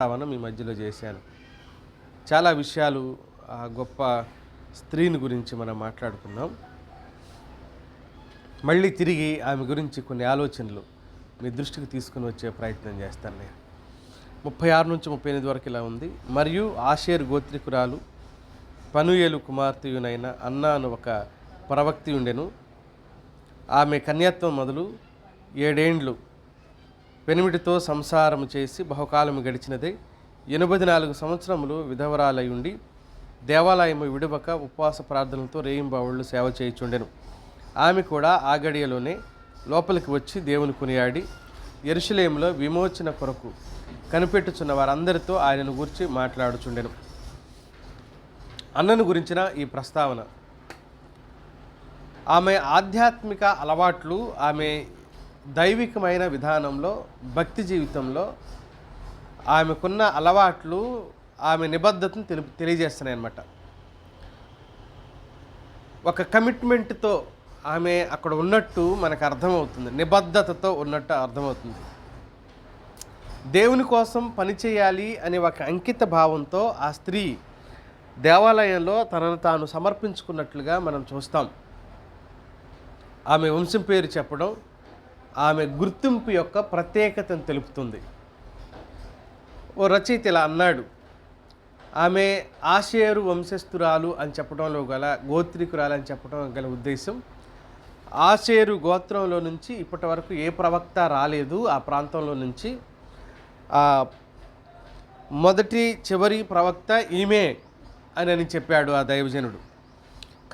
ప్రస్తావన మీ మధ్యలో చేశాను. చాలా విషయాలు ఆ గొప్ప స్త్రీని గురించి మనం మాట్లాడుకున్నాం. మళ్ళీ తిరిగి ఆమె గురించి కొన్ని ఆలోచనలు మీ దృష్టికి తీసుకుని వచ్చే ప్రయత్నం చేస్తాను నేను. 36 నుంచి 38 వరకు ఇలా ఉంది. మరియు ఆషేరు గోత్రికురాలు పనూయేలు కుమార్తెయునైన అన్నా అను ఒక ప్రవక్తి ఉండెను. ఆమె కన్యాత్వం మొదలు 7 ఏండ్లు పెనిమిటితో సంసారము చేసి బహుకాలము గడిచినదే. 84 సంవత్సరములు విధవరాలై ఉండి దేవాలయము విడువక ఉపవాస ప్రార్థనలతో రేయింబావుళ్ళు సేవ చేయుచుండెను. ఆమె కూడా ఆ గడియలోనే లోపలికి వచ్చి దేవుని కొనియాడి యెరూషలేములో విమోచన కొరకు కనిపెట్టుచున్న వారందరితో ఆయనను గురించి మాట్లాడుచుండెను. అన్నను గురించిన ఈ ప్రస్తావన ఆమె ఆధ్యాత్మిక అలవాట్లు, ఆమె దైవికమైన విధానంలో, భక్తి జీవితంలో ఆమెకున్న అలవాట్లు, ఆమె నిబద్ధతను తెలియజేస్తున్నాయి అన్నమాట. ఒక కమిట్మెంట్తో ఆమె అక్కడ ఉన్నట్టు మనకు అర్థమవుతుంది, నిబద్ధతతో ఉన్నట్టు అర్థమవుతుంది. దేవుని కోసం పనిచేయాలి అనే ఒక అంకిత భావంతో ఆ స్త్రీ దేవాలయంలో తనను తాను సమర్పించుకున్నట్లుగా మనం చూస్తాం. ఆమె వంశం పేరు చెప్పడం ఆమె గుర్తింపు యొక్క ప్రత్యేకతను తెలుపుతుంది. ఓ రచయిత ఇలా అన్నాడు, ఆమె ఆషేరు వంశస్థురాలు అని చెప్పడంలో గల, గోత్రికురాలు అని చెప్పడం గల ఉద్దేశం, ఆషేరు గోత్రంలో నుంచి ఇప్పటి వరకు ఏ ప్రవక్త రాలేదు ఆ ప్రాంతంలో నుంచి. మొదటి చివరి ప్రవక్త ఈమె అని చెప్పాడు ఆ దైవజనుడు.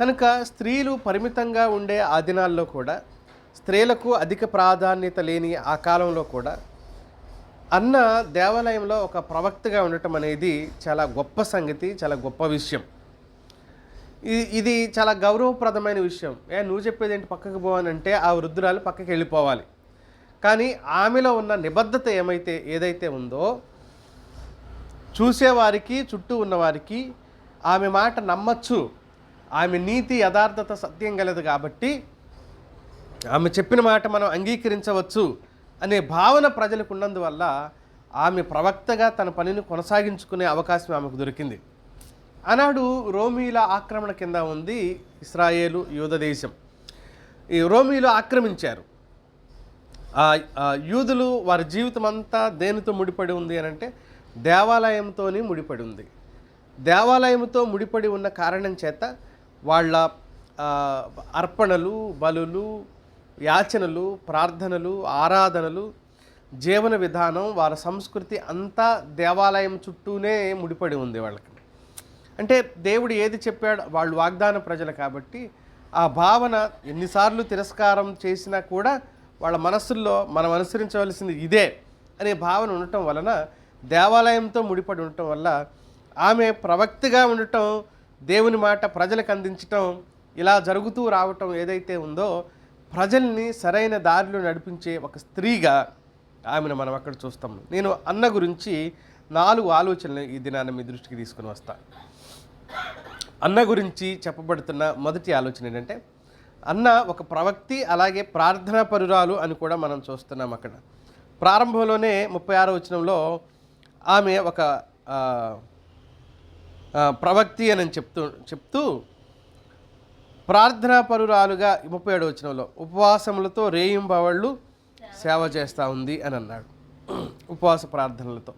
కనుక స్త్రీలు పరిమితంగా ఉండే ఆ దినాల్లో కూడా, స్త్రీలకు అధిక ప్రాధాన్యత లేని ఆ కాలంలో కూడా అన్న దేవాలయంలో ఒక ప్రవక్తగా ఉండటం అనేది చాలా గొప్ప సంగతి, చాలా గొప్ప విషయం. ఇది చాలా గౌరవప్రదమైన విషయం. నువ్వు చెప్పేది ఏంటి, పక్కకు పోవాలంటే ఆ వృద్ధురాలు పక్కకి వెళ్ళిపోవాలి. కానీ ఆమెలో ఉన్న నిబద్ధత ఏదైతే ఉందో చూసేవారికి, చుట్టూ ఉన్నవారికి ఆమె మాట నమ్మచ్చు. ఆమె నీతి, యథార్థత, సత్యం గలదు కాబట్టి ఆమె చెప్పిన మాట మనం అంగీకరించవచ్చు అనే భావన ప్రజలకు ఉన్నందువల్ల ఆమె ప్రవక్తగా తన పనిని కొనసాగించుకునే అవకాశం ఆమెకు దొరికింది. ఆనాడు రోమీల ఆక్రమణ కింద ఉంది ఇశ్రాయేలు, యూద దేశం. ఈ రోమీలు ఆక్రమించారు. యూదులు వారి జీవితం అంతా దేనితో ముడిపడి ఉంది అని అంటే దేవాలయంతో ముడిపడి ఉంది. దేవాలయంతో ముడిపడి ఉన్న కారణం చేత వాళ్ళ అర్పణలు, బలులు, యాచనలు, ప్రార్థనలు, ఆరాధనలు, జీవన విధానం, వారి సంస్కృతి అంతా దేవాలయం చుట్టూనే ముడిపడి ఉంది వాళ్ళకి. అంటే దేవుడు ఏది చెప్పాడు, వాళ్ళు వాగ్దాన ప్రజలు కాబట్టి ఆ భావన ఎన్నిసార్లు తిరస్కారం చేసినా కూడా వాళ్ళ మనస్సుల్లో మనం అనుసరించవలసింది ఇదే అనే భావన ఉండటం వలన, దేవాలయంతో ముడిపడి ఉండటం వల్ల ఆమె ప్రవక్తగా ఉండటం, దేవుని మాట ప్రజలకు అందించటం, ఇలా జరుగుతూ రావటం ఏదైతే ఉందో ప్రజల్ని సరైన దారిలో నడిపించే ఒక స్త్రీగా ఆమెను మనం అక్కడ చూస్తాం. నేను అన్న గురించి 4 ఆలోచనలు ఈ దినాన్ని మీ దృష్టికి తీసుకుని వస్తాను. అన్న గురించి చెప్పబడుతున్న మొదటి ఆలోచన ఏంటంటే, అన్న ఒక ప్రవక్తి, అలాగే ప్రార్థనా పరురాలు అని కూడా మనం చూస్తున్నాం. అక్కడ ప్రారంభంలోనే 36వ వచనంలో ఆమె ఒక ప్రవక్తి అని చెప్తూ ప్రార్థనా పరురాలుగా 37వ వచనంలో ఉపవాసములతో రేయింబవళ్ళు సేవ చేస్తూ ఉంది అని అన్నాడు. ఉపవాస ప్రార్థనలతో.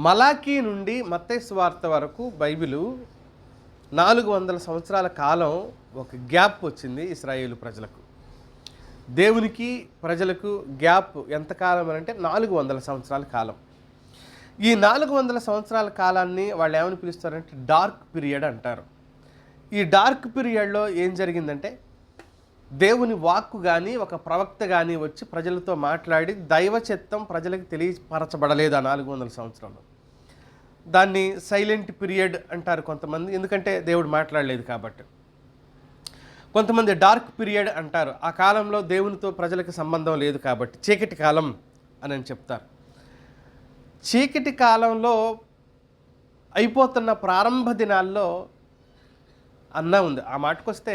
మలాకీ నుండి మత్తయి సువార్త వరకు బైబిలు 400 సంవత్సరాల కాలం ఒక గ్యాప్ వచ్చింది ఇశ్రాయేలు ప్రజలకు. దేవునికి ప్రజలకు గ్యాప్ ఎంతకాలం అని అంటే 400 సంవత్సరాల కాలం. ఈ 400 సంవత్సరాల కాలాన్ని వాళ్ళు ఏమని పిలుస్తారంటే డార్క్ పీరియడ్ అంటారు. ఈ డార్క్ పీరియడ్లో ఏం జరిగిందంటే, దేవుని వాక్కు కానీ ఒక ప్రవక్త కానీ వచ్చి ప్రజలతో మాట్లాడి దైవ చిత్తం ప్రజలకు తెలియపరచబడలేదు ఆ 400 సంవత్సరాలు. దాన్ని సైలెంట్ పీరియడ్ అంటారు కొంతమంది, ఎందుకంటే దేవుడు మాట్లాడలేదు కాబట్టి. కొంతమంది డార్క్ పీరియడ్ అంటారు, ఆ కాలంలో దేవునితో ప్రజలకు సంబంధం లేదు కాబట్టి చీకటి కాలం అని చెప్తారు. చీకటి కాలంలో అయిపోతున్న ప్రారంభ దినాల్లో అన్న ఉంది. ఆ మాటకొస్తే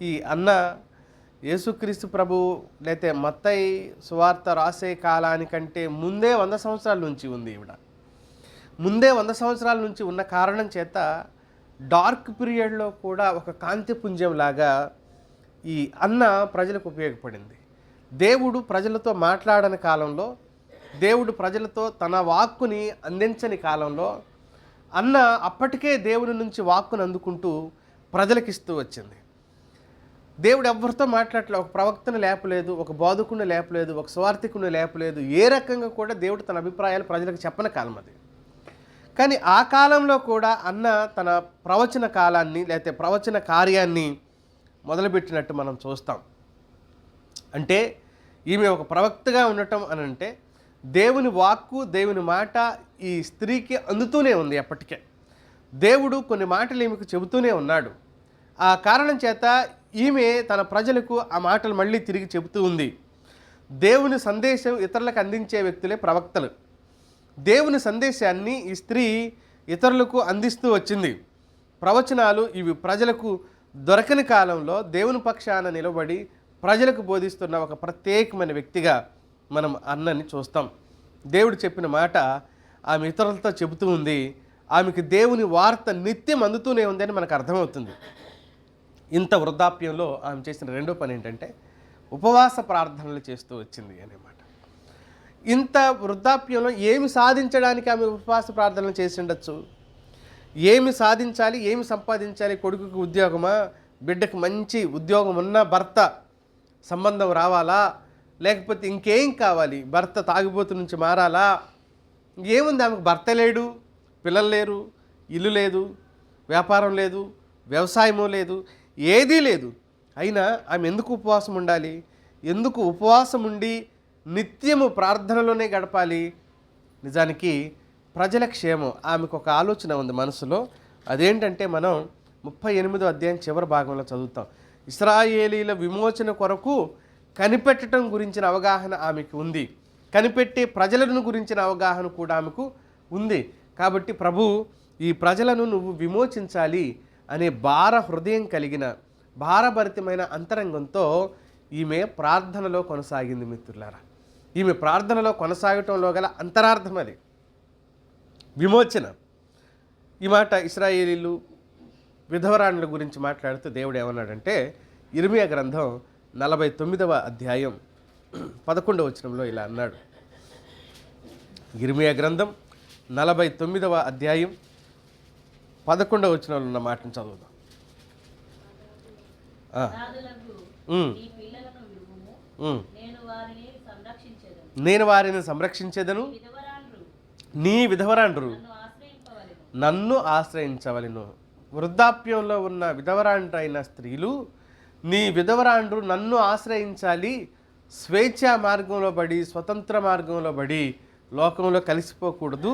ఈ అన్న యేసుక్రీస్తు ప్రభు లేతే మత్తయి సువార్త రాసే కాలానికంటే ముందే 100 సంవత్సరాల నుంచి ఉంది ఈవిడ. ముందే 100 సంవత్సరాల నుంచి ఉన్న కారణం చేత డార్క్ పీరియడ్లో కూడా ఒక కాంతిపుంజంలాగా ఈ అన్న ప్రజలకు ఉపయోగపడింది. దేవుడు ప్రజలతో మాట్లాడని కాలంలో, దేవుడు ప్రజలతో తన వాక్కుని అందించని కాలంలో అన్న అప్పటికే దేవుని నుంచి వాక్కును అందుకుంటూ ప్రజలకిస్తూ వచ్చింది. దేవుడు ఎవరితో మాట్లాడలేదు, ఒక ప్రవక్తను లేపలేదు, ఒక బోధకుని లేపలేదు, ఒక సువార్థికుని లేపలేదు. ఏ రకంగా కూడా దేవుడు తన అభిప్రాయాలు ప్రజలకు చెప్పని కాలం అది. కానీ ఆ కాలంలో కూడా అన్న తన ప్రవచన కాలాన్ని లేకపోతే ప్రవచన కార్యాన్ని మొదలుపెట్టినట్టు మనం చూస్తాం. అంటే ఈమె ఒక ప్రవక్తగా ఉండటం అని అంటే దేవుని వాక్కు, దేవుని మాట ఈ స్త్రీకి అందుతూనే ఉంది. ఎప్పటికే దేవుడు కొన్ని మాటలు ఈమెకు చెబుతూనే ఉన్నాడు. ఆ కారణం చేత ఈమె తన ప్రజలకు ఆ మాటలు మళ్ళీ తిరిగి చెబుతూ ఉంది. దేవుని సందేశం ఇతరులకు అందించే వ్యక్తులే ప్రవక్తలు. దేవుని సందేశాన్ని ఈ స్త్రీ ఇతరులకు అందిస్తూ వచ్చింది. ప్రవచనాలు ఇవి ప్రజలకు దొరకని కాలంలో దేవుని పక్షాన నిలబడి ప్రజలకు బోధిస్తున్న ఒక ప్రత్యేకమైన వ్యక్తిగా మనం అన్నని చూస్తాం. దేవుడు చెప్పిన మాట ఆమె ఇతరులతో చెబుతూ ఉంది. ఆమెకి దేవుని వార్త నిత్యం అందుతూనే ఉందని మనకు అర్థమవుతుంది. ఇంత వృద్ధాప్యంలో ఆమె చేసిన రెండో పని ఏంటంటే ఉపవాస ప్రార్థనలు చేస్తూ వచ్చింది అన్నమాట. ఇంత వృద్ధాప్యంలో ఏమి సాధించడానికి ఆమె ఉపవాస ప్రార్థనలు చేసి ఉండొచ్చు? ఏమి సాధించాలి, ఏమి సంపాదించాలి? కొడుకుకి ఉద్యోగమా, బిడ్డకు మంచి ఉద్యోగం ఉన్న భర్త సంబంధం రావాలా, లేకపోతే ఇంకేం కావాలి? భర్త తాగుబోతు నుంచి మారాలా? ఏముంది? ఆమెకు భర్త లేడు, పిల్లలు లేరు, ఇల్లు లేదు, వ్యాపారం లేదు, వ్యవసాయము లేదు, ఏదీ లేదు. అయినా ఆమె ఎందుకు ఉపవాసం ఉండాలి? ఎందుకు ఉపవాసం ఉండి నిత్యము ప్రార్థనలోనే గడపాలి? నిజానికి ప్రజల క్షేమం ఆమెకు ఒక ఆలోచన ఉంది మనసులో. అదేంటంటే మనం 38వ అధ్యాయం చివరి భాగంలో చదువుతాం. ఇశ్రాయేలీల విమోచన కొరకు కనిపెట్టడం గురించిన అవగాహన ఆమెకు ఉంది. కనిపెట్టే ప్రజలను గురించిన అవగాహన కూడా ఆమెకు ఉంది. కాబట్టి ప్రభు ఈ ప్రజలను నువ్వు విమోచించాలి అనే భార హృదయం కలిగిన భారభరితమైన అంతరంగంతో ఈమె ప్రార్థనలో కొనసాగింది. మిత్రులారా, ఈమె ప్రార్థనలో కొనసాగటంలో గల అంతరార్థం అది విమోచన. ఈ మాట ఇశ్రాయేలీలు విధవరాండ్ల గురించి మాట్లాడుతూ దేవుడు ఏమన్నాడంటే ఇర్మియా గ్రంథం 49వ అధ్యాయం 11వ వచనంలో ఇలా అన్నాడు. ఇర్మియా గ్రంథం 49వ అధ్యాయం 11వ వచనంలో ఉన్న మాటను చదువుదాం. నేను వారిని సంరక్షించేదను, నీ విధవరాండ్రు నన్ను ఆశ్రయించవలెను. వృద్ధాప్యంలో ఉన్న విధవరాండ్రైన స్త్రీలు నీ విధవరాండ్రు నన్ను ఆశ్రయించాలి, స్వేచ్ఛా మార్గంలో పడి స్వతంత్ర మార్గంలో పడి లోకంలో కలిసిపోకూడదు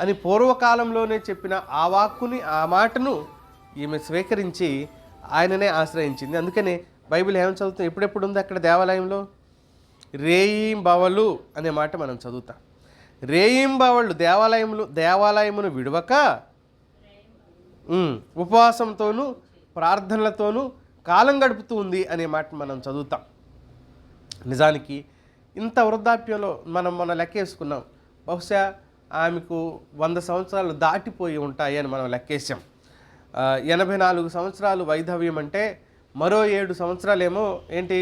అని పూర్వకాలంలోనే చెప్పిన ఆ వాక్కుని, ఆ మాటను ఈమె స్వీకరించి ఆయననే ఆశ్రయించింది. అందుకనే బైబిల్ ఏమని చదువుతాం? ఎప్పుడెప్పుడు ఉంది అక్కడ దేవాలయంలో? రేయింబవలు అనే మాట మనం చదువుతాం. రేయింబవళ్ళు దేవాలయమును విడవక ఉపవాసంతోనూ ప్రార్థనలతోనూ కాలం గడుపుతూ ఉంది అనే మాట మనం చదువుతాం. నిజానికి ఇంత వృద్ధాప్యంలో మనం మొన్న లెక్కేసుకున్నాం. బహుశా ఆమెకు 100 సంవత్సరాలు దాటిపోయి ఉంటాయి అని మనం లెక్కేసాం. 84 సంవత్సరాలు వైధవ్యం అంటే మరో 7 సంవత్సరాలేమో ఏంటి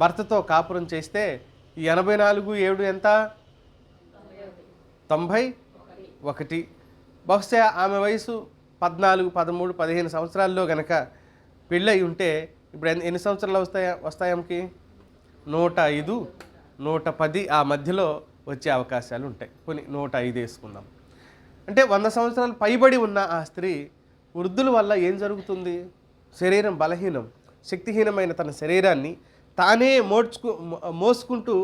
భర్తతో కాపురం చేస్తే ఈ 84 7 ఎంత? 91. బహుశా ఆమె వయసు 14, 13, 15 సంవత్సరాల్లో గనక పెళ్ళయి ఉంటే ఇప్పుడు ఎన్ని సంవత్సరాలు వస్తాయి ఆమెకి? 105, 110 ఆ మధ్యలో వచ్చే అవకాశాలు ఉంటాయి. కొన్ని 105 వేసుకుందాం. అంటే 100 సంవత్సరాలు పైబడి ఉన్న ఆ స్త్రీ వృద్ధుల వల్ల ఏం జరుగుతుంది? శరీరం బలహీనం, శక్తిహీనమైన తన శరీరాన్ని తానే మోసుకుంటూ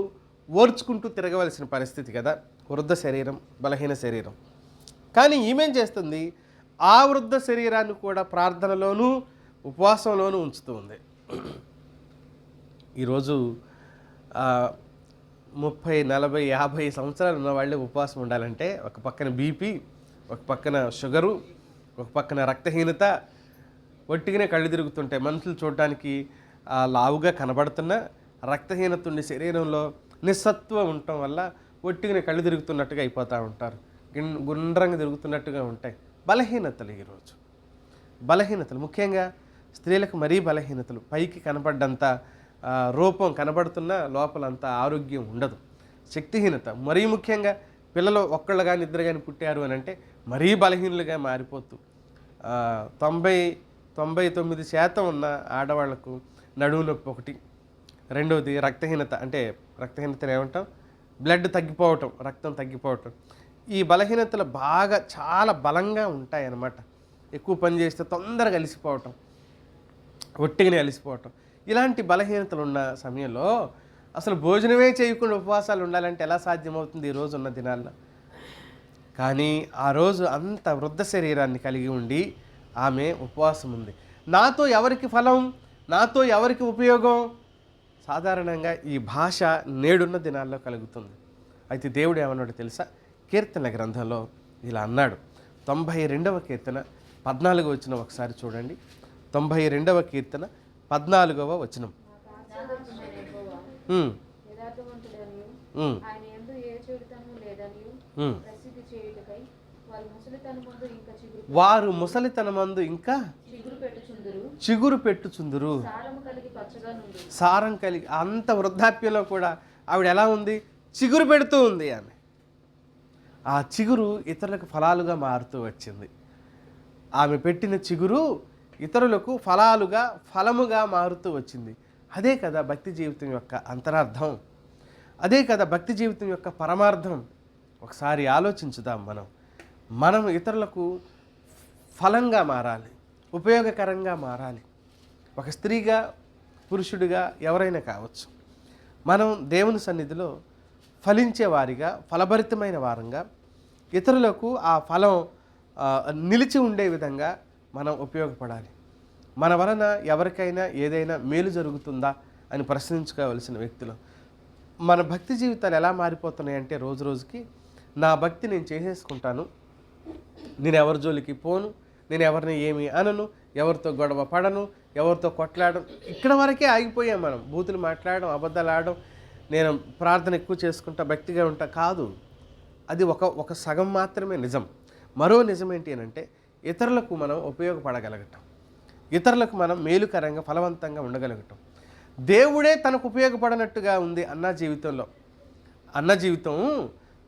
ఓర్చుకుంటూ తిరగవలసిన పరిస్థితి కదా వృద్ధ శరీరం, బలహీన శరీరం. కానీ ఈమెం చేస్తుంది? ఆ వృద్ధ శరీరాన్ని కూడా ప్రార్థనలోనూ ఉపవాసంలోనూ ఉంచుతూ ఉంది. ఈరోజు 30, 40, 50 సంవత్సరాలు ఉన్న వాళ్ళే ఉపవాసం ఉండాలంటే ఒక పక్కన బీపీ, ఒక పక్కన షుగరు, ఒక పక్కన రక్తహీనత, ఒట్టిగానే కళ్ళు తిరుగుతుంటాయి. మనుషులు చూడటానికి లావుగా కనబడుతున్న రక్తహీనత ఉండి శరీరంలో నిస్సత్వం ఉండటం వల్ల ఒట్టిగా కళ్ళు తిరుగుతున్నట్టుగా అయిపోతూ ఉంటారు, గుండ్రంగా తిరుగుతున్నట్టుగా ఉంటాయి. బలహీనతలు ఈరోజు బలహీనతలు, ముఖ్యంగా స్త్రీలకు మరీ బలహీనతలు. పైకి కనపడ్డంత రూపం కనబడుతున్న లోపలంత ఆరోగ్యం ఉండదు. శక్తిహీనత, మరీ ముఖ్యంగా పిల్లలు ఒక్కళ్ళు కానీ ఇద్దరు కానీ పుట్టారు అని అంటే మరీ బలహీనులుగా మారిపోతూ 99% ఉన్న ఆడవాళ్లకు నడుము నొప్పి ఒకటి. రెండవది రక్తహీనత, అంటే రక్తహీనతను ఏమంటాం, బ్లడ్ తగ్గిపోవటం, రక్తం తగ్గిపోవటం. ఈ బలహీనతలు బాగా చాలా బలంగా ఉంటాయి అన్నమాట. ఎక్కువ పని చేస్తే తొందరగా అలసిపోవటం, ఒట్టిగానే అలసిపోవటం, ఇలాంటి బలహీనతలు ఉన్న సమయంలో అసలు భోజనమే చేయకుండా ఉపవాసాలు ఉండాలంటే ఎలా సాధ్యమవుతుంది ఈ రోజు ఉన్న దినాల్లో? కానీ ఆ రోజు అంత వృద్ధ శరీరాన్ని కలిగి ఉండి ఆమె ఉపవాసం ఉంది. నాతో ఎవరికి ఫలం, నాతో ఎవరికి ఉపయోగం? సాధారణంగా ఈ భాష నేడున్న దినాల్లో కలుగుతుంది. అయితే దేవుడు ఏమన్నాడు తెలుసా? కీర్తన గ్రంథంలో ఇలా అన్నాడు. 92వ కీర్తన 14వ వచనం ఒకసారి చూడండి. 92వ కీర్తన 14వ వచనం. వారు ముసలితనమందు ఇంకా చిగురు పెట్టుచుందురు. సారం కలిగి, అంత వృద్ధాప్యంలో కూడా ఆవిడ ఎలా ఉంది? చిగురు పెడుతూ ఉంది. ఆమె ఆ చిగురు ఇతరులకు ఫలాలుగా మారుతూ వచ్చింది. ఆమె పెట్టిన చిగురు ఇతరులకు ఫలముగా మారుతూ వచ్చింది. అదే కదా భక్తి జీవితం యొక్క అంతరార్థం, అదే కదా భక్తి జీవితం యొక్క పరమార్థం. ఒకసారి ఆలోచించుదాం. మనం ఇతరులకు ఫలంగా మారాలి, ఉపయోగకరంగా మారాలి. ఒక స్త్రీగా, పురుషుడిగా ఎవరైనా కావచ్చు. మనం దేవుని సన్నిధిలో ఫలించే వారిగా, ఫలభరితమైన వారంగా, ఇతరులకు ఆ ఫలం నిలిచి ఉండే విధంగా మనం ఉపయోగపడాలి. మన వలన ఎవరికైనా ఏదైనా మేలు జరుగుతుందా అని ప్రశ్నించుకోవలసిన వ్యక్తులు. మన భక్తి జీవితాలు ఎలా మారిపోతున్నాయంటే రోజు రోజుకి నా భక్తి నేను చేసేసుకుంటాను, నేను ఎవరి జోలికి పోను, నేను ఎవరిని ఏమీ అనను, ఎవరితో గొడవ పడను, ఎవరితో కొట్లాడడం, ఇక్కడ వరకే ఆగిపోయాం మనం. బూతులు మాట్లాడడం, అబద్ధాలు ఆడడం, నేను ప్రార్థన ఎక్కువ చేసుకుంటా, భక్తిగా ఉంటా కాదు. అది ఒక సగం మాత్రమే నిజం. మరో నిజం ఏంటి అని అంటే ఇతరులకు మనం ఉపయోగపడగలగటం, ఇతరులకు మనం మేలుకరంగా ఫలవంతంగా ఉండగలగటం. దేవుడే తనకు ఉపయోగపడినట్టుగా ఉంది అన్న జీవితం.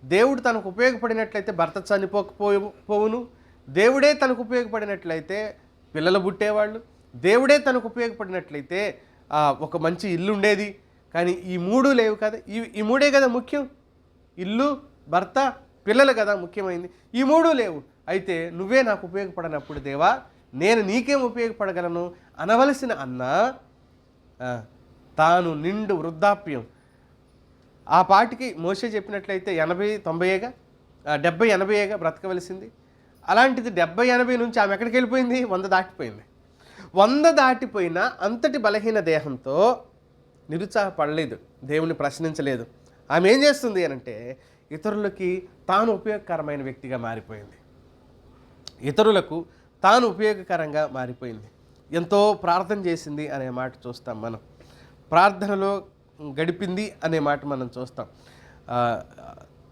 దేవుడు తనకు ఉపయోగపడినట్లయితే భర్త చనిపోకపోవును, దేవుడే తనకు ఉపయోగపడినట్లయితే పిల్లలు పుట్టేవాళ్ళు, దేవుడే తనకు ఉపయోగపడినట్లయితే ఒక మంచి ఇల్లు ఉండేది. కానీ ఈ మూడు లేవు కదా. ఈ మూడే కదా ముఖ్యం. ఇల్లు, భర్త, పిల్లలు కదా ముఖ్యమైంది. ఈ మూడు లేవు. అయితే నువ్వే నాకు ఉపయోగపడనప్పుడు దేవా నేను నీకేం ఉపయోగపడగలను అనవలసిన అన్న తాను నిండు వృద్ధాప్యం, ఆ పాటికి మోషే చెప్పినట్లయితే 80-90 70-80 బ్రతకవలసింది. అలాంటిది 70-80 నుంచి ఆమె ఎక్కడికి వెళ్ళిపోయింది? 100 దాటిపోయింది. 100 దాటిపోయినా అంతటి బలహీన దేహంతో నిరుత్సాహపడలేదు, దేవుని ప్రశ్నించలేదు. ఆమె ఏం చేస్తుంది అనంటే ఇతరులకి తాను ఉపయోగకరమైన వ్యక్తిగా మారిపోయింది, ఇతరులకు తాను ఉపయోగకరంగా మారిపోయింది. ఎంతో ప్రార్థన చేసింది అనే మాట చూస్తాం మనం, ప్రార్థనలో గడిపింది అనే మాట మనం చూస్తాం.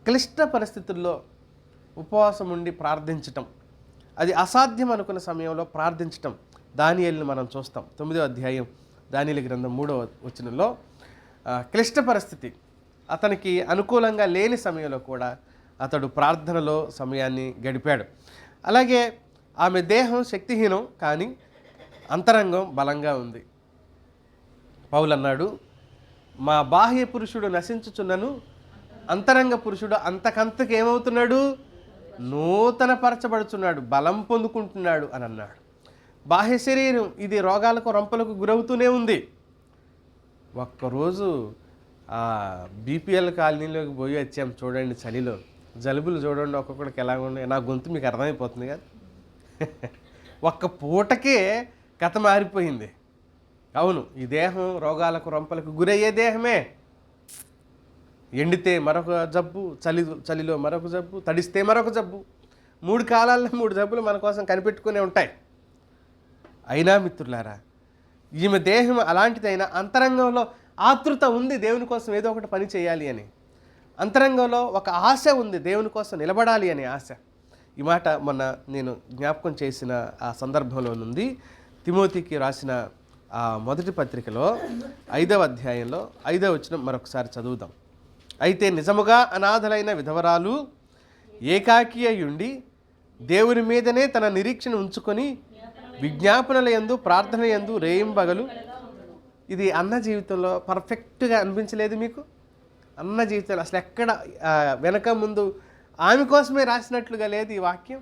క్లిష్ట పరిస్థితుల్లో ఉపవాసం ఉండి ప్రార్థించటం, అది అసాధ్యం అనుకున్న సమయంలో ప్రార్థించటం దానియేలుని మనం చూస్తాం. 9వ అధ్యాయం దానియేలు గ్రంథం 3వ వచనంలో క్లిష్ట పరిస్థితి అతనికి అనుకూలంగా లేని సమయంలో కూడా అతడు ప్రార్థనలో సమయాన్ని గడిపాడు. అలాగే ఆమె దేహం శక్తిహీనం కానీ అంతరంగం బలంగా ఉంది. పౌలు అన్నాడు, మా బాహ్య పురుషుడు నశించుచున్నను అంతరంగ పురుషుడు అంతకంతకు ఏమవుతున్నాడు? నూతన పరచబడుచున్నాడు, బలం పొందుకుంటున్నాడు అని అన్నాడు. బాహ్య శరీరం ఇది రోగాలకు, రంపలకు గురవుతూనే ఉంది. ఒక్కరోజు బీపీఎల్ కాలనీలోకి పోయి వచ్చాం చూడండి, చలిలో జలుబులు చూడండి ఒక్కొక్కడికి ఎలా ఉన్నాయి. నా గొంతు మీకు అర్థమైపోతుంది కదా. ఒక్క పూటకే కథ మారిపోయింది. అవును, ఈ దేహం రోగాలకు, రంపలకు గురయ్యే దేహమే. ఎండితే మరొక జబ్బు, చలిలో మరొక జబ్బు, తడిస్తే మరొక జబ్బు, 3 కాలాల్లో 3 జబ్బులు మన కోసం కనిపెట్టుకునే ఉంటాయి. అయినా మిత్రులారా, ఈమె దేహం అలాంటిదైనా అంతరంగంలో ఆతృత ఉంది దేవుని కోసం ఏదో ఒకటి పని చేయాలి అని. అంతరంగంలో ఒక ఆశ ఉంది దేవుని కోసం నిలబడాలి అనే ఆశ. ఈ మాట మొన్న నేను జ్ఞాపకం చేసిన ఆ సందర్భంలో నుండి తిమోతికి రాసిన ఆ మొదటి పత్రికలో 5వ అధ్యాయంలో 5వ వచనం మరొకసారి చదువుదాం. అయితే నిజముగా అనాథలైన విధవరాలు ఏకాకి అయ్యుండి దేవుని మీదనే తన నిరీక్షణ ఉంచుకొని విజ్ఞాపనల యందు ప్రార్థన యందు రేయింబగలు. ఇది అన్న జీవితంలో పర్ఫెక్ట్గా అనిపించలేదు మీకు? అన్న జీవితంలో అసలు ఎక్కడ వెనక ముందు ఆమె కోసమే రాసినట్లుగా లేదు ఈ వాక్యం.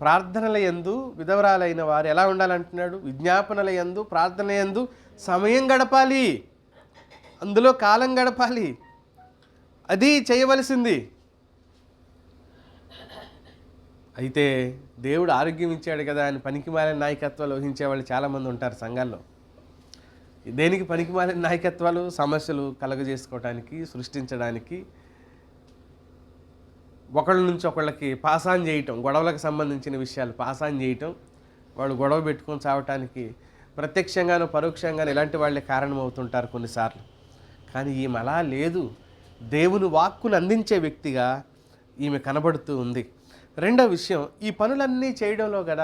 ప్రార్థనల యందు విధవరాలైన వారు ఎలా ఉండాలంటున్నాడు? విజ్ఞాపనల యందు ప్రార్థన యందు సమయం గడపాలి, అందులో కాలం గడపాలి. అది చేయవలసింది. అయితే దేవుడు ఆరోగ్యం ఇచ్చాడు కదా అని పనికిమాలిన నాయకత్వాలు వహించే వాళ్ళు చాలామంది ఉంటారు సంఘాల్లో. దేనికి పనికిమాలిన నాయకత్వాలు? సమస్యలు కలగజేసుకోవడానికి, సృష్టించడానికి, ఒకళ్ళ నుంచి ఒకళ్ళకి పాసాన్ చేయటం, గొడవలకు సంబంధించిన విషయాలు పాసాన్ చేయటం, వాళ్ళు గొడవ పెట్టుకొని చావటానికి ప్రత్యక్షంగాను పరోక్షంగాను ఇలాంటి వాళ్ళే కారణమవుతుంటారు కొన్నిసార్లు. కానీ ఈమె అలా లేదు. దేవుని వాక్కును అందించే వ్యక్తిగా ఈమె కనబడుతూ ఉంది. రెండో విషయం, ఈ పనులన్నీ చేయడంలో గల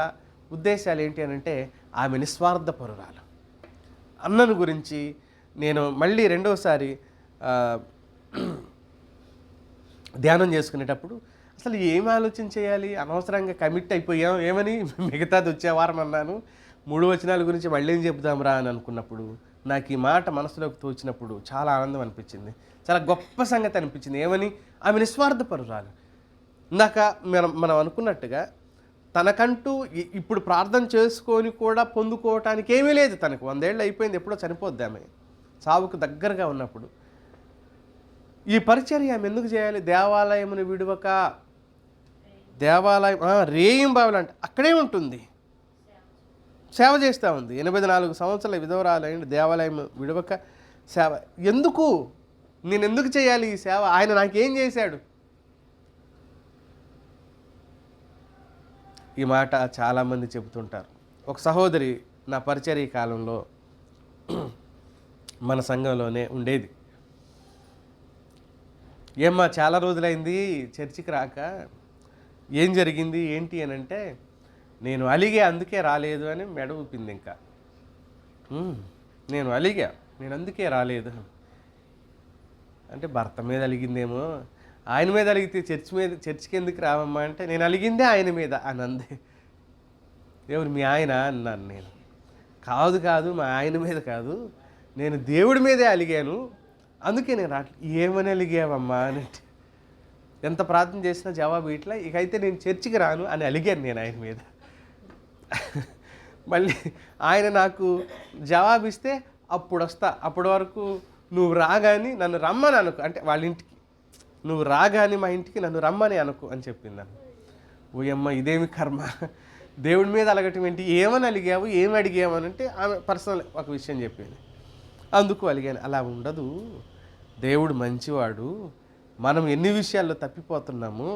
ఉద్దేశాలు ఏంటి అని అంటే ఆమె నిస్వార్థ పరురాలు. అన్నను గురించి నేను మళ్ళీ రెండోసారి ధ్యానం చేసుకునేటప్పుడు అసలు ఏమి ఆలోచన చేయాలి, అనవసరంగా కమిట్ అయిపోయాం ఏమని మిగతాది వచ్చే వారం అన్నాను, 3 వచనాల గురించి మళ్ళీ ఏం చెబుదాం రా అని అనుకున్నప్పుడు నాకు ఈ మాట మనసులోకి తోచినప్పుడు చాలా ఆనందం అనిపించింది, చాలా గొప్ప సంగతి అనిపించింది. ఏమని? ఆమె నిస్వార్థ పరురాలు. ఇందాక మనం అనుకున్నట్టుగా తనకంటూ ఇప్పుడు ప్రార్థన చేసుకొని కూడా పొందుకోవటానికి ఏమీ లేదు. తనకు 100 ఏళ్ళు అయిపోయింది, ఎప్పుడో చనిపోద్ది ఆమె, చావుకు దగ్గరగా ఉన్నప్పుడు. ఈ పరిచర్య ఆమె ఎందుకు చేయాలి? దేవాలయమును విడువక, దేవాలయం రేయింబావులు అంటే అక్కడే ఉంటుంది, సేవ చేస్తూ ఉంది. 84 సంవత్సరాల విధవరాలైన దేవాలయం విడవక సేవ. ఎందుకు? నేను ఎందుకు చేయాలి ఈ సేవ? ఆయన నాకేం చేశాడు? ఈ మాట చాలామంది చెబుతుంటారు. ఒక సహోదరి నా పరిచర్య కాలంలో మన సంఘంలోనే ఉండేది. ఏమ్మా చాలా రోజులైంది చర్చికి రాక, ఏం జరిగింది ఏంటి అని అంటే, నేను అలిగే అందుకే రాలేదు అని మెడ ఊపింది. ఇంకా నేను అలిగా, నేను అందుకే రాలేదు అంటే భర్త మీద అలిగిందేమో, ఆయన మీద అలిగితే చర్చికి ఎందుకు రావమ్మా అంటే, నేను అలిగిందే ఆయన మీద అని అంది. దేవుడు మీ ఆయన అన్నాను నేను. కాదు మా ఆయన మీద కాదు, నేను దేవుడి మీదే అలిగాను, అందుకే నేను రావట్లేదు. ఏమని అలిగావమ్మా అని అంటే, ఎంత ప్రార్థన చేసినా జవాబు ఇట్లా, ఇకైతే నేను చర్చికి రాను అని అలిగాను నేను ఆయన మీద. మళ్ళీ ఆయన నాకు జవాబిస్తే అప్పుడు వస్తా, అప్పటి వరకు నువ్వు రాగాని నన్ను రమ్మని అనుకో, అంటే వాళ్ళ ఇంటికి నువ్వు రాగాని మా ఇంటికి నన్ను రమ్మని అనుకో అని చెప్పింది నన్ను. ఓయమ్మ ఇదేమి కర్మ, దేవుడి మీద అలగటం ఏంటి, ఏమని అలిగావు, ఏమి అడిగావు అని అంటే ఆమె పర్సనల్ ఒక విషయం చెప్పింది, అందుకు అలిగాను. అలా ఉండదు, దేవుడు మంచివాడు, మనం ఎన్ని విషయాల్లో తప్పిపోతున్నాము,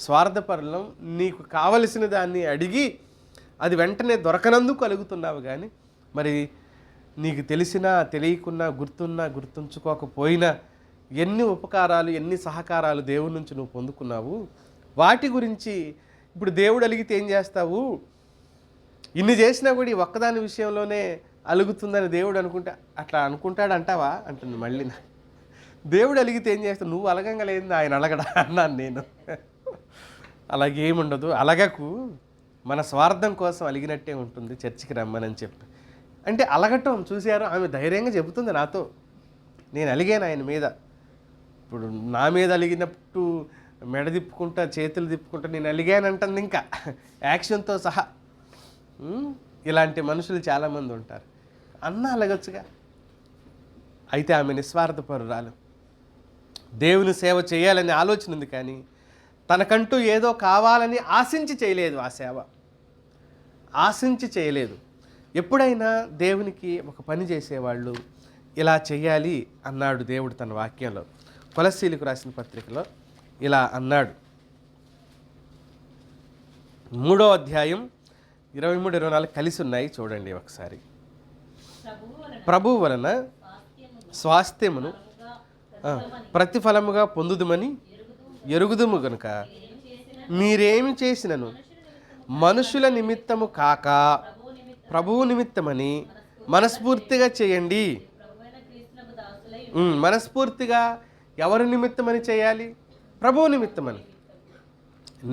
స్వార్థపరులం, నీకు కావలసిన దాన్ని అడిగి అది వెంటనే దొరకనందుకు కలుగుతున్నావు. కానీ మరి నీకు తెలిసినా తెలియకున్నా, గుర్తున్నా గుర్తుంచుకోకపోయినా ఎన్ని ఉపకారాలు ఎన్ని సహకారాలు దేవుడి నుంచి నువ్వు పొందుకున్నావు, వాటి గురించి ఇప్పుడు దేవుడు అలిగితే ఏం చేస్తావు? ఇన్ని చేసినా కూడా ఈ ఒక్కదాని విషయంలోనే అలుగుతుందని దేవుడు అట్లా అనుకుంటాడు అంటావా అంటుంది మళ్ళీ. దేవుడు అలిగితే ఏం చేస్తావు? నువ్వు అలగంగా లేదు ఆయన అలగడా అన్నాను నేను. అలాగేముండదు, అలగకు, మన స్వార్థం కోసం అలిగినట్టే ఉంటుంది, చర్చికి రమ్మని చెప్పి. అంటే అలగటం చూశారు, ఆమె ధైర్యంగా చెబుతుంది నాతో, నేను అలిగాను ఆయన మీద. ఇప్పుడు నా మీద అలిగినట్టు మెడ తిప్పుకుంటా చేతులు తిప్పుకుంటా నేను అలిగానంటుంది, ఇంకా యాక్షన్తో సహా. ఇలాంటి మనుషులు చాలామంది ఉంటారు. అన్న అలగచ్చుగా. అయితే ఆమె నిస్వార్థపరురాలు, దేవుని సేవ చేయాలనే ఆలోచన ఉంది, కానీ తనకంటూ ఏదో కావాలని ఆశించి చేయలేదు. ఆ సేవ ఆశించి చేయలేదు. ఎప్పుడైనా దేవునికి ఒక పని చేసేవాళ్ళు ఇలా చెయ్యాలి అన్నాడు దేవుడు తన వాక్యంలో. కొలస్సీలకు రాసిన పత్రికలో ఇలా అన్నాడు, 3వ అధ్యాయం 23-24 కలిసి ఉన్నాయి, చూడండి ఒకసారి. ప్రభువు వలన స్వాస్థ్యమును ప్రతిఫలముగా పొందుదుమని ఎరుగుదుము గనుక మీరేమి చేసినను మనుషుల నిమిత్తము కాక ప్రభువు నిమిత్తమని మనస్ఫూర్తిగా చేయండి. మనస్ఫూర్తిగా ఎవరి నిమిత్తమని చేయాలి? ప్రభువు నిమిత్తమని.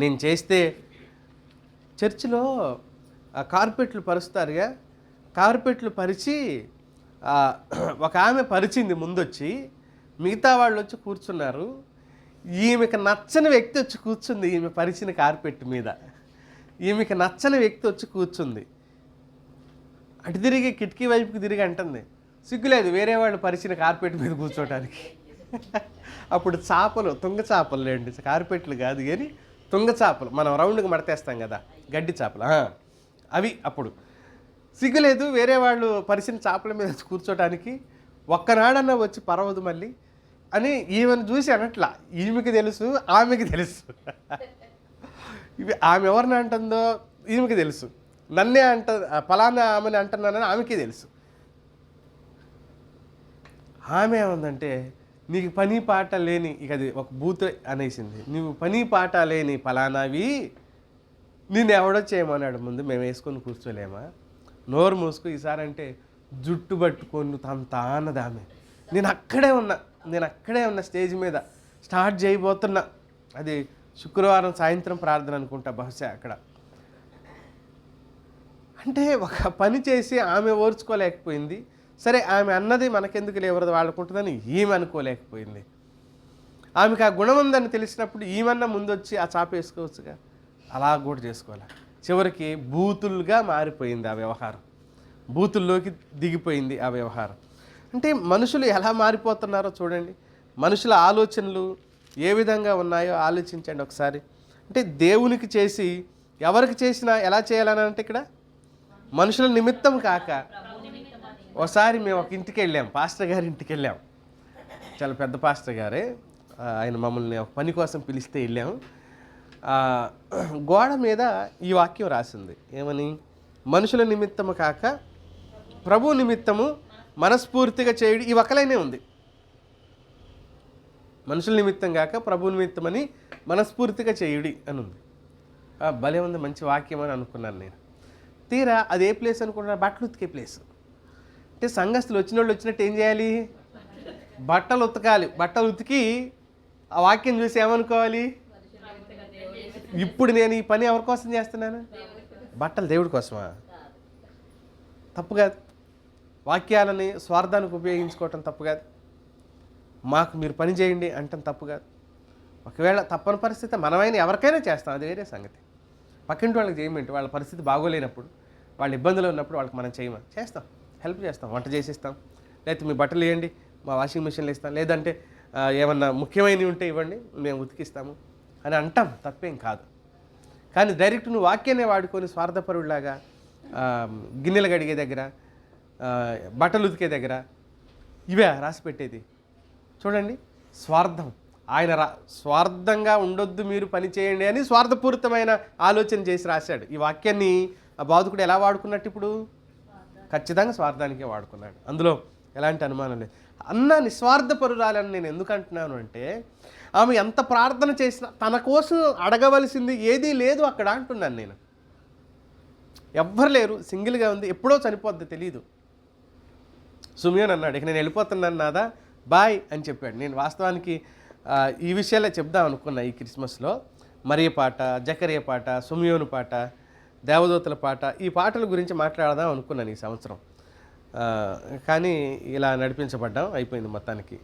నేను చేస్తే చర్చిలో కార్పెట్లు పరుస్తారుగా, కార్పెట్లు పరిచి ఒక ఆమె పరిచింది ముందొచ్చి, మిగతా వాళ్ళు వచ్చి కూర్చున్నారు. ఈమెకి నచ్చని వ్యక్తి వచ్చి కూర్చుంది ఈమె పరిచిన కార్పెట్ మీద. ఈమెకి నచ్చని వ్యక్తి వచ్చి కూర్చుంది. అటు తిరిగి కిటికీ వైపుకి తిరిగి అంటుంది, సిగ్గులేదు వేరే వాళ్ళు పరిచిన కార్పెట్ మీద కూర్చోటానికి. అప్పుడు చేపలు, తుంగ చేపలు లేండి, కార్పెట్లు కాదు కానీ తుంగ చేపలు, మనం రౌండ్గా మడతేస్తాం కదా, గడ్డి చేపలు అవి. అప్పుడు సిగ్గులేదు వేరే వాళ్ళు పరిచిన చేపల మీద కూర్చోటానికి, ఒక్కనాడన్నా వచ్చి పర్వదు మళ్ళీ అని ఈమెను చూసి అనట్లా. ఈమెకి తెలుసు, ఆమెకి తెలుసు. ఇవి ఆమె ఎవరిని అంటుందో ఈమెకి తెలుసు, నన్నే ఫలానా ఆమెని అంటున్నానని ఆమెకి తెలుసు. ఆమె ఏముందంటే, నీకు పని పాట లేని, ఇక అది ఒక బూత్ అనేసింది, నువ్వు పని పాట లేని ఫలానావి నేను ఎవడో చేయమన్నాడు, ముందు మేము వేసుకొని కూర్చోలేమా, నోరు మూసుకు ఈసారి అంటే జుట్టు పట్టుకొని అన్నది ఆమె. నేను అక్కడే ఉన్నా స్టేజ్ మీద స్టార్ట్ చేయబోతున్నా. అది శుక్రవారం సాయంత్రం ప్రార్థన అనుకుంటా బహుశా. అక్కడ అంటే ఒక పని చేసి ఆమె ఓర్చుకోలేకపోయింది. సరే ఆమె అన్నది మనకెందుకు లేవరదు వాళ్ళకుంటుందని ఈమె అనుకోలేకపోయింది. ఆమెకు ఆ గుణం ఉందని తెలిసినప్పుడు ఈమెన్న ముందొచ్చి ఆ చాప వేసుకోవచ్చుగా, అలా కూడా చేసుకోవాలి. చివరికి బూతులుగా మారిపోయింది ఆ వ్యవహారం, బూతుల్లోకి దిగిపోయింది ఆ వ్యవహారం. అంటే మనుషులు ఎలా మారిపోతున్నారో చూడండి, మనుషుల ఆలోచనలు ఏ విధంగా ఉన్నాయో ఆలోచించండి ఒకసారి. అంటే దేవునికి చేసి ఎవరికి చేసినా ఎలా చేయాలని అంటే ఇక్కడ మనుషుల నిమిత్తం కాక. ఒకసారి మేము ఒక ఇంటికి వెళ్ళాం, పాస్టర్ గారి ఇంటికి వెళ్ళాం, చాలా పెద్ద పాస్టర్ గారే, ఆయన మమ్మల్ని ఒక పని కోసం పిలిస్తే వెళ్ళాము. గోడ మీద ఈ వాక్యం రాసింది, ఏమని? మనుషుల నిమిత్తము కాక ప్రభు నిమిత్తము మనస్ఫూర్తిగా చేయుడి. ఈ ఒక్కలైనే ఉంది, మనుషుల నిమిత్తం కాక ప్రభు నిమిత్తమని మనస్ఫూర్తిగా చేయుడి అని ఉంది. భలే ఉంది, మంచి వాక్యం అని అనుకున్నాను నేను. తీరా అది ఏ ప్లేస్ అనుకుంటున్నా? బట్టలు ఉతికే ప్లేస్. అంటే సంఘస్థులు వచ్చిన వాళ్ళు వచ్చినట్టు ఏం చేయాలి? బట్టలు ఉతకాలి. బట్టలు ఉతికి ఆ వాక్యం చూసి ఏమనుకోవాలి? ఇప్పుడు నేను ఈ పని ఎవరి కోసం చేస్తున్నాను? బట్టలు దేవుడి కోసమా? తప్పు కాదు. వాక్యాలని స్వార్థానికి ఉపయోగించుకోవటం తప్పు కాదు. మాకు మీరు పని చేయండి అంటాం తప్పు కాదు. ఒకవేళ తప్పని పరిస్థితి మనమైనా ఎవరికైనా చేస్తాం, అది వేరే సంగతి. పక్కింటి వాళ్ళకి చేయమంటే వాళ్ళ పరిస్థితి బాగోలేనప్పుడు, వాళ్ళ ఇబ్బందులు ఉన్నప్పుడు వాళ్ళకి మనం చేస్తాం, హెల్ప్ చేస్తాం, వంట చేసిస్తాం, లేకపోతే మీ బట్టలు వేయండి మా వాషింగ్ మిషన్లో ఇస్తాం, లేదంటే ఏమన్నా ముఖ్యమైనవి ఉంటే ఇవ్వండి మేము ఉతికిస్తాము అని అంటాం, తప్పేం కాదు. కానీ డైరెక్ట్ నువ్వు వాక్యాన్ని వాడుకొని స్వార్థపరుడిలాగా గిన్నెలు గడిగే దగ్గర, బట్టలు ఉతికే దగ్గర ఇవే రాసి పెట్టేది. చూడండి, స్వార్థం. ఆయన స్వార్థంగా ఉండొద్దు, మీరు పని చేయండి అని స్వార్థపూరితమైన ఆలోచన చేసి రాశాడు. ఈ వాక్యాన్ని ఆ బాధకుడు ఎలా వాడుకున్నట్టు? ఇప్పుడు ఖచ్చితంగా స్వార్థానికే వాడుకున్నాడు, అందులో ఎలాంటి అనుమానం లేదు. అన్న నిస్వార్థపరురాలని నేను ఎందుకు అంటున్నాను అంటే, ఆమె ఎంత ప్రార్థన చేసినా తన కోసం అడగవలసింది ఏదీ లేదు అక్కడ అంటున్నాను నేను. ఎవ్వరు లేరు, సింగిల్గా ఉంది, ఎప్పుడో చనిపోద్ది తెలియదు. సుమియోన్ అన్నాడు, ఇక నేను వెళ్ళిపోతున్నాను నాదా, బాయ్ అని చెప్పాడు. నేను వాస్తవానికి ఈ విషయాలే చెప్దాం అనుకున్నా ఈ క్రిస్మస్లో. మరియ పాట, జకరియా పాట, సుమియోను పాట, దేవదూతల పాట, ఈ పాటల గురించి మాట్లాడదాం అనుకున్నాను ఈ సంవత్సరం. కానీ ఇలా నడిపించబడ్డాం, అయిపోయింది మొత్తానికి.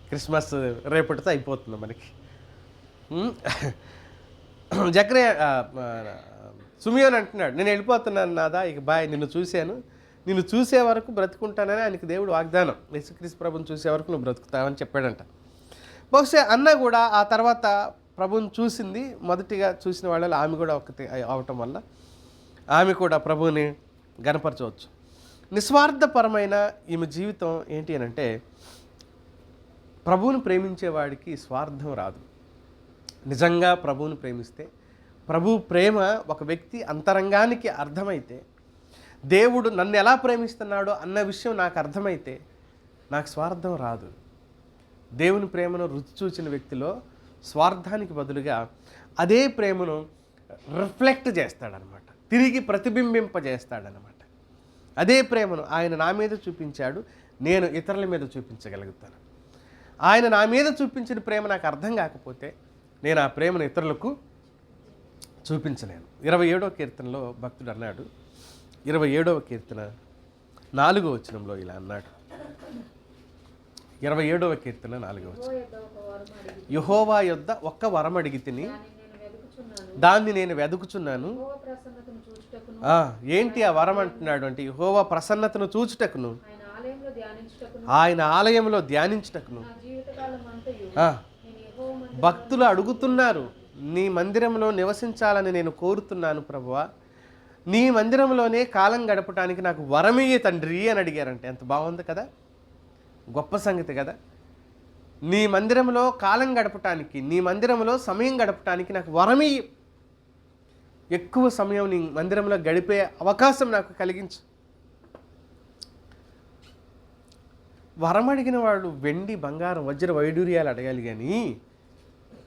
క్రిస్మస్ రేపటితో అయిపోతుంది మనకి. జకరియా సుమియోన్ అంటున్నాడు, నేను వెళ్ళిపోతున్నాను నాదా, ఇక బాయ్, నిన్ను చూసే వరకు బ్రతుకుంటానని ఆయనకి దేవుడు వాగ్దానం. యేసుక్రీస్తు ప్రభుని చూసే వరకు నువ్వు బ్రతుకుతావని చెప్పాడంట. బహుశా అన్న కూడా ఆ తర్వాత ప్రభువుని చూసింది, మొదటిగా చూసిన వాళ్ళలో ఆమె కూడా ఒకటి అవటం వల్ల ఆమె కూడా ప్రభువుని గనపరచవచ్చు. నిస్వార్థపరమైన ఈమె జీవితం ఏంటి అని అంటే, ప్రభువుని ప్రేమించేవాడికి స్వార్థం రాదు. నిజంగా ప్రభువుని ప్రేమిస్తే, ప్రభు ప్రేమ ఒక వ్యక్తి అంతరంగానికి అర్థమైతే, దేవుడు నన్ను ఎలా ప్రేమిస్తున్నాడో అన్న విషయం నాకు అర్థమైతే నాకు స్వార్థం రాదు. దేవుని ప్రేమను రుచి చూచిన వ్యక్తిలో స్వార్థానికి బదులుగా అదే ప్రేమను రిఫ్లెక్ట్ చేస్తాడనమాట, తిరిగి ప్రతిబింబింపజేస్తాడనమాట. అదే ప్రేమను ఆయన నా మీద చూపించాడు, నేను ఇతరుల మీద చూపించగలుగుతాను. ఆయన నా మీద చూపించిన ప్రేమ నాకు అర్థం కాకపోతే నేను ఆ ప్రేమను ఇతరులకు చూపించలేను. 27వ కీర్తనలో భక్తుడు అన్నాడు, 27వ కీర్తన 4వ వచనంలో ఇలా అన్నాడు. 27వ కీర్తన 4వ వచనం, యెహోవా యొద్ద ఒక్క వరం అడిగి తిని దాన్ని నేను వెదుకుచున్నాను. ఏంటి ఆ వరం అంటున్నాడు అంటే, యెహోవా ప్రసన్నతను చూచుటకును, ఆయన ఆలయంలో ధ్యానించుటకును. భక్తులు అడుగుతున్నారు, నీ మందిరంలో నివసించాలని నేను కోరుతున్నాను ప్రభువా, నీ మందిరంలోనే కాలం గడపటానికి నాకు వరమియ్యే తండ్రి అని అడిగారంటే ఎంత బాగుంది కదా, గొప్ప సంగతి కదా. నీ మందిరంలో కాలం గడపటానికి, నీ మందిరంలో సమయం గడపటానికి నాకు వరమియ్యి, ఎక్కువ సమయం నీ మందిరంలో గడిపే అవకాశం నాకు కలిగించు. వరం అడిగిన వాడు వెండి బంగారం వజ్ర వైడూర్యాలు అడగాలి, కానీ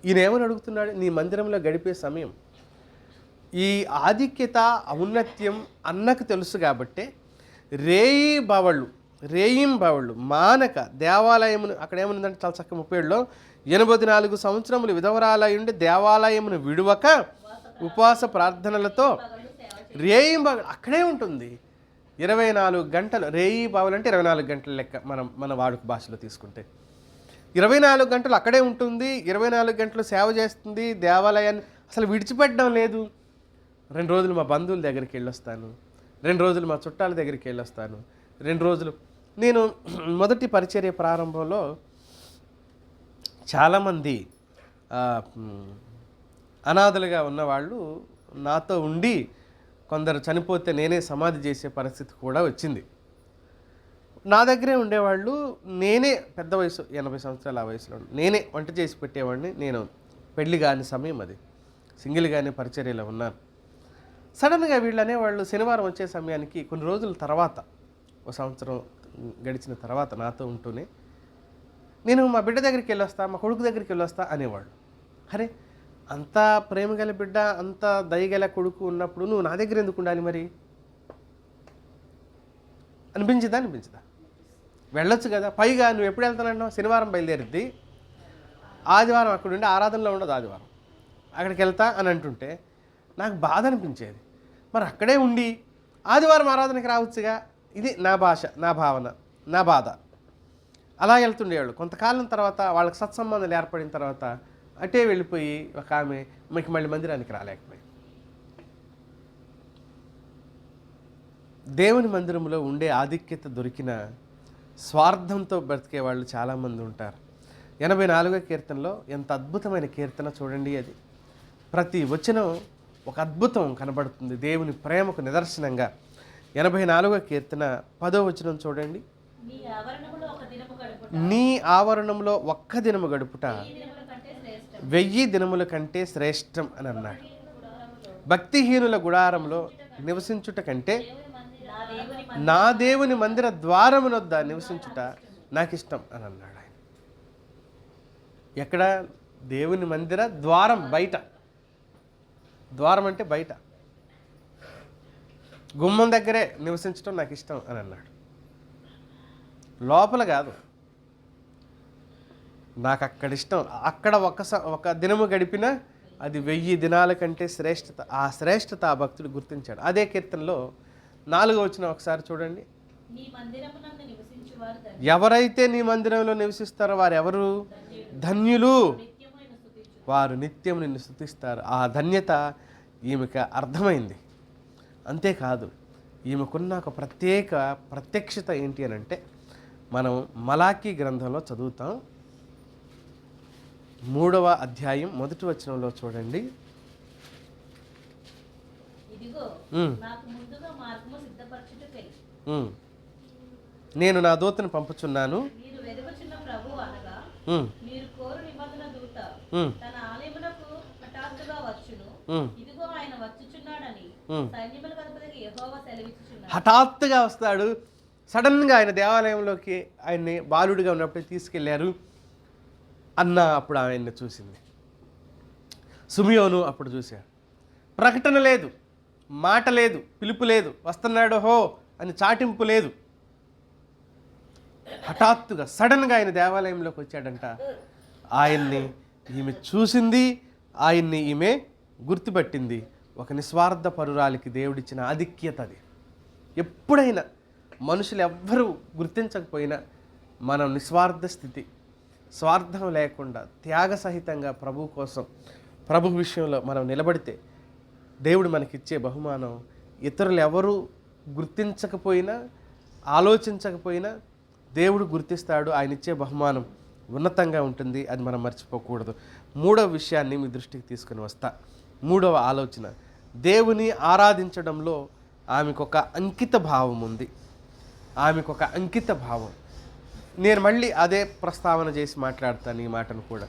ఈయన ఏమని అడుగుతున్నాడు, నీ మందిరంలో గడిపే సమయం. ఈ ఆధిక్యత ఔన్నత్యం అన్నకు తెలుసు కాబట్టే రేయింబవళ్ళు మానక దేవాలయమును, అక్కడ ఏమనుందంటే చాలా చక్కగా 37లో 84 సంవత్సరములు విధవరాలయుండి దేవాలయమును విడువక ఉపవాస ప్రార్థనలతో రేయింబవళ్ళు అక్కడే ఉంటుంది. 24 గంటలు, రేయి బావులు అంటే 24 గంటల లెక్క, మన వాడుక భాషలో తీసుకుంటే 24 గంటలు అక్కడే ఉంటుంది. 24 గంటలు సేవ చేస్తుంది. దేవాలయాన్ని అసలు విడిచిపెట్టడం లేదు. 2 రోజులు మా బంధువుల దగ్గరికి వెళ్ళొస్తాను, 2 రోజులు మా చుట్టాల దగ్గరికి వెళ్ళొస్తాను, 2 రోజులు. నేను మొదటి పరిచర్య ప్రారంభంలో చాలామంది అనాథలుగా ఉన్నవాళ్ళు నాతో ఉండి, కొందరు చనిపోతే నేనే సమాధి చేసే పరిస్థితి కూడా వచ్చింది. నా దగ్గరే ఉండేవాళ్ళు. నేనే పెద్ద వయసు 80 సంవత్సరాల ఆ వయసులో నేనే వంట చేసి పెట్టేవాడిని. నేను పెళ్లి కాని సమయం అది, సింగిల్గానే పరిచర్యలో ఉన్నాను. సడన్గా వీళ్ళు అనేవాళ్ళు శనివారం వచ్చే సమయానికి కొన్ని రోజుల తర్వాత, 1 సంవత్సరం గడిచిన తర్వాత నాతో ఉంటూనే, నేను మా బిడ్డ దగ్గరికి వెళ్ళొస్తా, మా కొడుకు దగ్గరికి వెళ్ళొస్తా అనేవాళ్ళు. అరే, అంత ప్రేమ గల బిడ్డ, అంత దయగల కొడుకు ఉన్నప్పుడు నువ్వు నా దగ్గర ఎందుకు ఉండాలి మరి అనిపించదా? వెళ్ళొచ్చు కదా. పైగా నువ్వు ఎప్పుడు వెళ్తానన్నావు, శనివారం బయలుదేరిద్ది, ఆదివారం అక్కడ ఉండి ఆరాధనలో ఉండదు, ఆదివారం అక్కడికి వెళ్తా అని అంటుంటే నాకు బాధ అనిపించేది. మరి అక్కడే ఉండి ఆదివారం ఆరాధనకి రావచ్చుగా. ఇది నా భాష, నా భావన, నా బాధ. అలా వెళ్తుండేవాళ్ళు. కొంతకాలం తర్వాత వాళ్ళకి సత్సంబంధాలు ఏర్పడిన తర్వాత అటే వెళ్ళిపోయి ఒక ఆమె మీకు మళ్ళీ మందిరానికి రాలేకపోయి. దేవుని మందిరంలో ఉండే ఆధిక్యత దొరికిన స్వార్థంతో బ్రతికే వాళ్ళు చాలామంది ఉంటారు. 84వ కీర్తనలో ఎంత అద్భుతమైన కీర్తన చూడండి. అది ప్రతి వచనం ఒక అద్భుతం కనబడుతుంది, దేవుని ప్రేమకు నిదర్శనంగా. 84వ కీర్తన 10వ వచనం చూడండి. నీ ఆవరణంలో ఒక్క దినము గడుపుట 1000 దినముల కంటే శ్రేష్టం అని అన్నాడు. భక్తిహీనుల గుడారంలో నివసించుట కంటే నా దేవుని మందిర ద్వారమునొద్ద నివసించుట నాకు ఇష్టం అని అన్నాడు ఆయన. ఎక్కడ? దేవుని మందిర ద్వారం బయట. ద్వారం అంటే బయట, గుమ్మం దగ్గరే నివసించడం నాకు ఇష్టం అని అన్నాడు. లోపల కాదు, నాకు అక్కడ ఇష్టం. అక్కడ ఒక దినము గడిపినా అది 1000 దినాల కంటే శ్రేష్టత. ఆ శ్రేష్టత ఆ భక్తుడు గుర్తించాడు. అదే కీర్తనలో 4వ వచనం ఒకసారి చూడండి. ఎవరైతే నీ మందిరంలో నివసిస్తారో వారు ఎవరు? ధన్యులు, వారు నిత్యం నిన్ను స్తుతిస్తారు. ఆ ధన్యత ఈమెకు అర్థమైంది. అంతేకాదు, ఈమెకున్న ఒక ప్రత్యక్షత ఏంటి అని అంటే, మనం మలాకీ గ్రంథంలో చదువుతాం. 3వ అధ్యాయం 1వ వచనంలో చూడండి. నేను నా దూతను పంపుచున్నాను, హఠాత్తుగా వస్తాడు. సడన్గా ఆయన దేవాలయంలోకి ఆయన్ని బాలుడిగా ఉన్నప్పుడు తీసుకెళ్లారు. అన్న అప్పుడు ఆయన్ని చూసింది. సుమియోను అప్పుడు చూశాడు. ప్రకటన లేదు, మాట లేదు, పిలుపు లేదు, వస్తున్నాడు హో అని చాటింపు లేదు. హఠాత్తుగా సడన్గా ఆయన దేవాలయంలోకి వచ్చాడంట. ఆయన్ని ఈమె చూసింది, ఆయన్ని ఈమె గుర్తుపట్టింది. ఒక నిస్వార్థ పరురాలికి దేవుడిచ్చిన ఆధిక్యత అది. ఎప్పుడైనా మనుషులు ఎవ్వరూ గుర్తించకపోయినా మనం నిస్వార్థ స్థితి, స్వార్థం లేకుండా త్యాగ సహితంగా ప్రభు కోసం, ప్రభు విషయంలో మనం నిలబడితే దేవుడు మనకిచ్చే బహుమానం ఇతరులు ఎవరు గుర్తించకపోయినా, ఆలోచించకపోయినా దేవుడు గుర్తిస్తాడు. ఆయన ఇచ్చే బహుమానం ఉన్నతంగా ఉంటుంది. అది మనం మర్చిపోకూడదు. మూడవ విషయాన్ని మీ దృష్టికి తీసుకుని వస్తా. మూడవ ఆలోచన, దేవుని ఆరాధించడంలో ఆమెకు ఒక అంకిత భావం ఉంది. ఆమెకు ఒక అంకిత భావం. నేను మళ్ళీ అదే ప్రస్తావన చేసి మాట్లాడతాను ఈ మాటను కూడా.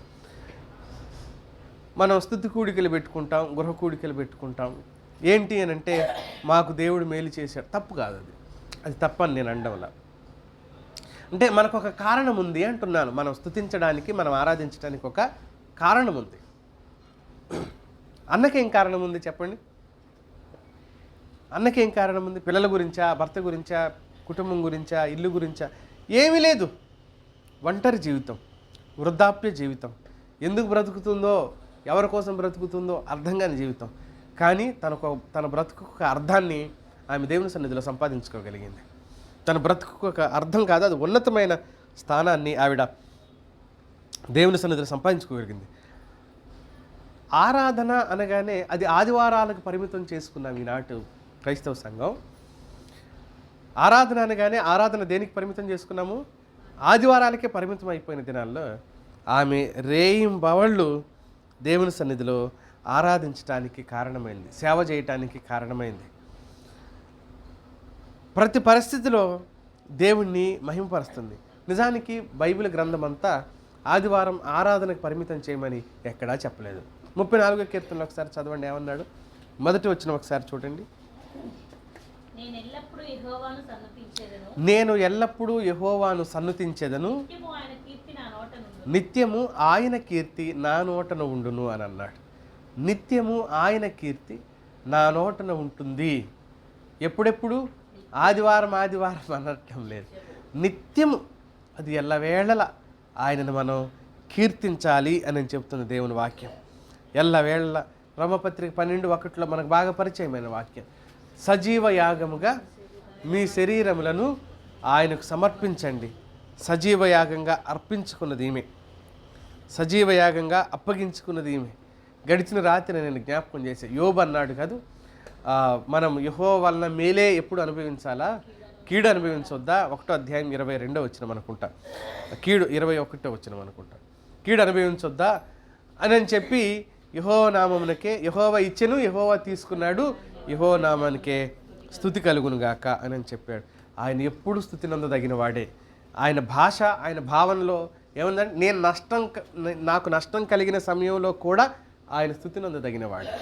మనం స్తుతి కూడికలు పెట్టుకుంటాం, గృహ కూడికలు పెట్టుకుంటాం. ఏంటి అని అంటే మాకు దేవుడు మేలు చేశాడు. తప్పు కాదు అది, అది తప్పని నేను అనడంలా. అంటే మనకు ఒక కారణం ఉంది అంటున్నాను. మనం స్తుతించడానికి, మనం ఆరాధించడానికి ఒక కారణం ఉంది. అన్నకేం కారణం ఉంది చెప్పండి? అన్నకేం కారణం ఉంది? పిల్లల గురించా, భర్త గురించా, కుటుంబం గురించా, ఇల్లు గురించా? ఏమీ లేదు. ఒంటరి జీవితం, వృద్ధాప్య జీవితం. ఎందుకు బ్రతుకుతుందో, ఎవరి కోసం బ్రతుకుతుందో అర్థం కాని జీవితం. కానీ తన బ్రతుకు ఒక అర్థాన్ని ఆమె దేవుని సన్నిధిలో సంపాదించుకోగలిగింది. తన బ్రతుకు ఒక అర్థం కాదు, అది ఉన్నతమైన స్థానాన్ని ఆవిడ దేవుని సన్నిధిలో సంపాదించుకోగలిగింది. ఆరాధన అనగానే అది ఆదివారాలకు పరిమితం చేసుకున్నాం ఈనాటి క్రైస్తవ సంఘం. ఆరాధన అనగానే ఆరాధన దేనికి పరిమితం చేసుకున్నాము? ఆదివారాలకే పరిమితం అయిపోయిన దినాల్లో ఆమె రేయింబవళ్ళు దేవుని సన్నిధిలో ఆరాధించడానికి కారణమైంది, సేవ చేయటానికి కారణమైంది. ప్రతి పరిస్థితిలో దేవుణ్ణి మహిమపరుస్తుంది. నిజానికి బైబిల్ గ్రంథం అంతా ఆదివారం ఆరాధనకు పరిమితం చేయమని ఎక్కడా చెప్పలేదు. 34వ కీర్తనలో ఒకసారి చదవండి, ఏమన్నాడు? మొదటి వచనం ఒకసారి చూడండి. నేను ఎల్లప్పుడూ యెహోవాను సన్నుతించెదను, నిత్యము ఆయన కీర్తి నా నోటన ఉండును అని అన్నాడు. నిత్యము ఆయన కీర్తి నా నోటన ఉంటుంది. ఎప్పుడెప్పుడు? ఆదివారం ఆదివారం అనటం లేదు, నిత్యము. అది ఎల్లవేళలా ఆయనను మనం కీర్తించాలి అని చెప్తున్న దేవుని వాక్యం. ఎల్లవేళలా రోమపత్రిక 12:1 మనకు బాగా పరిచయమైన వాక్యం. సజీవ యాగముగా మీ శరీరములను ఆయనకు సమర్పించండి. సజీవ యాగంగా అర్పించుకున్నది ఈమె, సజీవ యాగంగా అప్పగించుకున్నది ఈమె. గడిచిన రాత్రి నేను జ్ఞాపకం చేసే యోబు అన్నాడు కాదు, మనం యెహోవా వలన మేలే ఎప్పుడు అనుభవించాలా, కీడు అనుభవించొద్దా? 1వ అధ్యాయం 22వ వచనం అనుకుంటా, కీడు 21వ వచనం అనుకుంటా. కీడు అనుభవించొద్దా అని చెప్పి యెహోవా నామమునకే, యెహోవా ఇచ్చెను, యెహోవా తీసుకున్నాడు, యెహోవా నామానికే స్తుతి కలుగునుగాక అని చెప్పాడు. ఆయన ఎప్పుడు స్తుతి నందదగిన వాడే. ఆయన భాష, ఆయన భావనలో ఏముందంటే నాకు నష్టం కలిగిన సమయంలో కూడా ఆయన స్తుతి నందదగిన వాడే.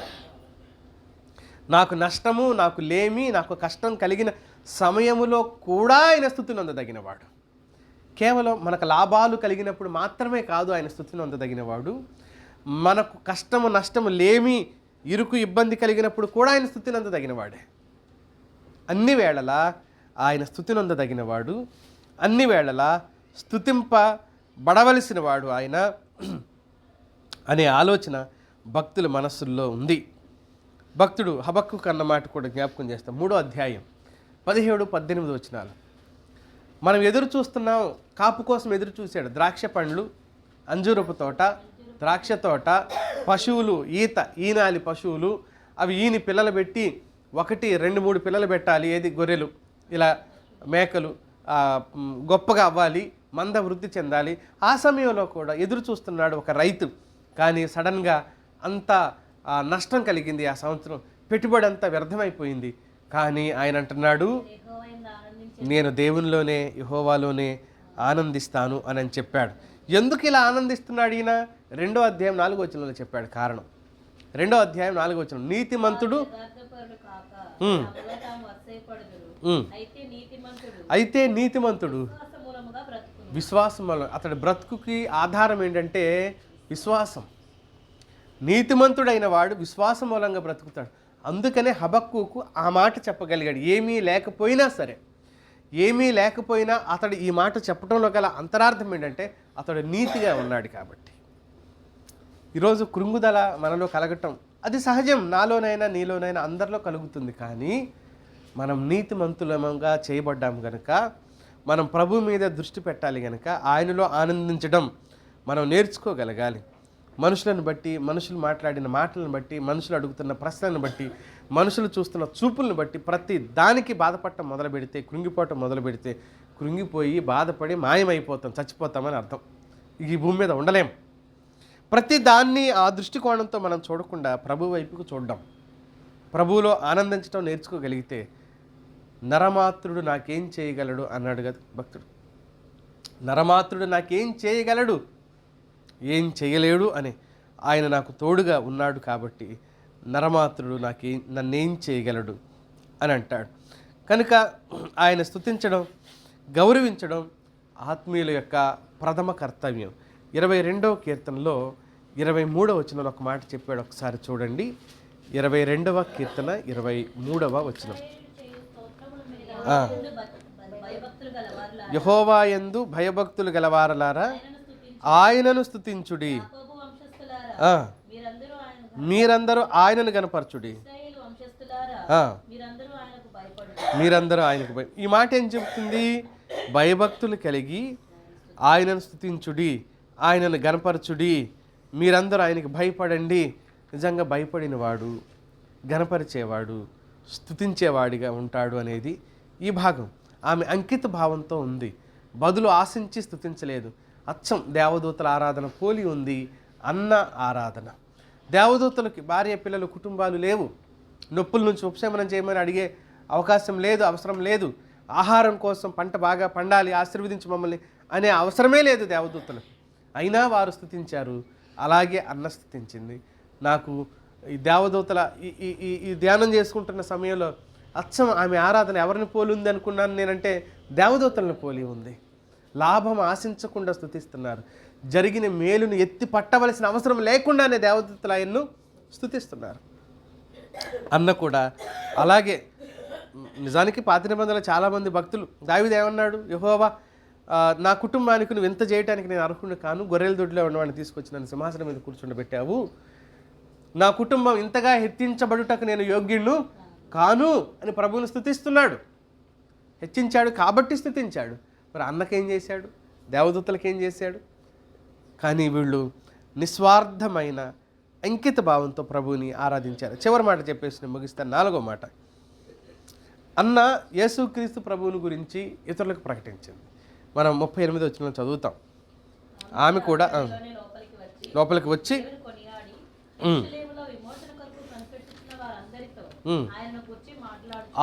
నాకు నష్టము, నాకు లేమి, నాకు కష్టం కలిగిన సమయములో కూడా ఆయన స్తుతి నందదగినవాడు. కేవలం మనకు లాభాలు కలిగినప్పుడు మాత్రమే కాదు ఆయన స్తుతి నందదగినవాడు. మనకు కష్టము, నష్టము, లేమి, ఇరుకు, ఇబ్బంది కలిగినప్పుడు కూడా ఆయన స్తుతి నందదగినవాడే. అన్ని వేళలా ఆయన స్తుతి నందదగినవాడు, అన్ని వేళలా స్తుతింపబడవలసిన వాడు ఆయన అనే ఆలోచన భక్తుల మనస్సుల్లో ఉంది. భక్తుడు హబక్కూకు అన్న మాట కూడా జ్ఞాపకం చేస్తాం. 3వ అధ్యాయం 17-18 వచనాలు. మనం ఎదురు చూస్తున్నాం, కాపు కోసం ఎదురు చూశాడు. ద్రాక్ష పండ్లు, అంజూరపు తోట, ద్రాక్ష తోట, పశువులు, ఈనాలి పశువులు, అవి ఈని పిల్లలు పెట్టి 1, 2, 3 పిల్లలు పెట్టాలి. ఏది? గొర్రెలు, ఇలా మేకలు గొప్పగా అవ్వాలి, మంద వృద్ధి చెందాలి. ఆ సమయంలో కూడా ఎదురు చూస్తున్నాడు ఒక రైతు. కానీ సడన్గా అంతా నష్టం కలిగింది. ఆ సంవత్సరం పెట్టుబడి అంతా వ్యర్థమైపోయింది. కానీ ఆయన అంటున్నాడు, నేను దేవునిలోనే, యెహోవాలోనే ఆనందిస్తాను అని చెప్పాడు. ఎందుకు ఇలా ఆనందిస్తున్నాడు ఈయన? 2వ అధ్యాయం 4వ వచనంలో చెప్పాడు కారణం. 2వ అధ్యాయం 4వ వచనం, నీతిమంతుడు అయితే నీతిమంతుడు విశ్వాసం వల్ల, అతడి బ్రతుకుకి ఆధారం ఏంటంటే విశ్వాసం. నీతిమంతుడైన వాడు విశ్వాసం మూలంగా బ్రతుకుతాడు. అందుకనే హబక్కూకు ఆ మాట చెప్పగలిగాడు. ఏమీ లేకపోయినా అతడు ఈ మాట చెప్పడంలో గల అంతరార్థం ఏంటంటే అతడు నీతిగా ఉన్నాడు కాబట్టి. ఈరోజు కృంగుదల మనలో కలగటం అది సహజం, నాలోనైనా నీలోనైనా అందరిలో కలుగుతుంది. కానీ మనం నీతిమంతులంగా చేయబడ్డాం కనుక, మనం ప్రభు మీద దృష్టి పెట్టాలి కనుక ఆయనలో ఆనందించడం మనం నేర్చుకోగలగాలి. మనుషులను బట్టి, మనుషులు మాట్లాడిన మాటలను బట్టి, మనుషులు అడుగుతున్న ప్రశ్నలను బట్టి, మనుషులు చూస్తున్న చూపులను బట్టి ప్రతి దానికి బాధపడటం మొదలు పెడితే, కృంగిపోవటం మొదలు పెడితే, కృంగిపోయి బాధపడి మాయమైపోతాం, చచ్చిపోతామని అర్థం. ఈ భూమి మీద ఉండలేం. ప్రతి దాన్ని ఆ దృష్టికోణంతో మనం చూడకుండా ప్రభు వైపుకు చూడడం, ప్రభువులో ఆనందించడం నేర్చుకోగలిగితే, నరమాత్రుడు నాకేం చేయగలడు అన్నాడు కదా భక్తుడు. నరమాత్రుడు నాకేం చేయగలడు, ఏం చేయలేడు అని ఆయన నాకు తోడుగా ఉన్నాడు కాబట్టి నరమాత్రుడు నన్నేం చేయగలడు అని అంటాడు. కనుక ఆయన స్తుతించడం, గౌరవించడం ఆత్మీయుల యొక్క ప్రథమ కర్తవ్యం. 22వ కీర్తనలో 23వ వచనంలో ఒక మాట చెప్పాడు, ఒకసారి చూడండి. 22వ కీర్తన 23వ వచనం, యెహోవా యందు భయభక్తులు గలవారలారా ఆయనను స్తుతించుడి, మీరందరూ ఆయనను గనపరచుడి, మీరందరూ ఆయనకు భయ. ఈ మాట ఏం చెప్తుంది? భయభక్తులు కలిగి ఆయనను స్తుతించుడి, ఆయనను గనపరచుడి, మీరందరూ ఆయనకు భయపడండి. నిజంగా భయపడిన వాడు గనపరిచేవాడు స్తుతించేవాడిగా ఉంటాడు అనేది ఈ భాగం. ఆమె అంకిత భావంతో ఉంది, బదులు ఆశించి స్తుతించలేదు. అచ్చం దేవదూతల ఆరాధన పోలి ఉంది అన్న ఆరాధన. దేవదూతలకి భార్య పిల్లలు కుటుంబాలు లేవు, నొప్పుల నుంచి ఉపశమనం చేయమని అడిగే అవకాశం లేదు, అవసరం లేదు. ఆహారం కోసం పంట బాగా పండాలి, ఆశీర్వదించి మమ్మల్ని అనే అవసరమే లేదు దేవదూతలకు. అయినా వారు స్తుతించారు. అలాగే అన్న స్తుతించింది. నాకు ఈ దేవదూతల ఈ ధ్యానం చేసుకుంటున్న సమయంలో అచ్చం ఆమె ఆరాధన ఎవరిని పోలి ఉంది అనుకున్నాను నేనంటే దేవదూతలను పోలి ఉంది. లాభం ఆశించకుండా స్తుతిస్తున్నారు. జరిగిన మేలును ఎత్తి పట్టవలసిన అవసరం లేకుండానే దేవదూతలు ఆయన్ను స్తుతిస్తున్నారు. అన్న కూడా అలాగే. నిజానికి పాత నిబంధనలో చాలామంది భక్తులు, దావీదు ఏమన్నాడు? యెహోవా నా కుటుంబానికి నువ్వు ఇంత చేయడానికి నేను అర్హుడిని కాను, గొర్రెల దొడ్లో ఉన్నవాడిని తీసుకొచ్చి నన్ను సింహాసనం మీద కూర్చుండబెట్టావు, నా కుటుంబం ఇంతగా హెచ్చించబడుటకు నేను యోగ్యుడు కాను అని ప్రభువును స్తుతిస్తున్నాడు. హెచ్చించాడు కాబట్టి స్తుతించాడు. మరి అన్నకేం చేశాడు? దేవదూతలకు ఏం చేశాడు? కానీ వీళ్ళు నిస్వార్థమైన అంకిత భావంతో ప్రభువుని ఆరాధించారు. చివరి మాట చెప్పేసి నేను ముగిస్తాను. 4వ మాట, అన్న యేసుక్రీస్తు ప్రభువుని గురించి ఇతరులకు ప్రకటించింది. మనం 38వ వచనంలో చదువుతాం. ఆమె కూడా లోపలికి వచ్చి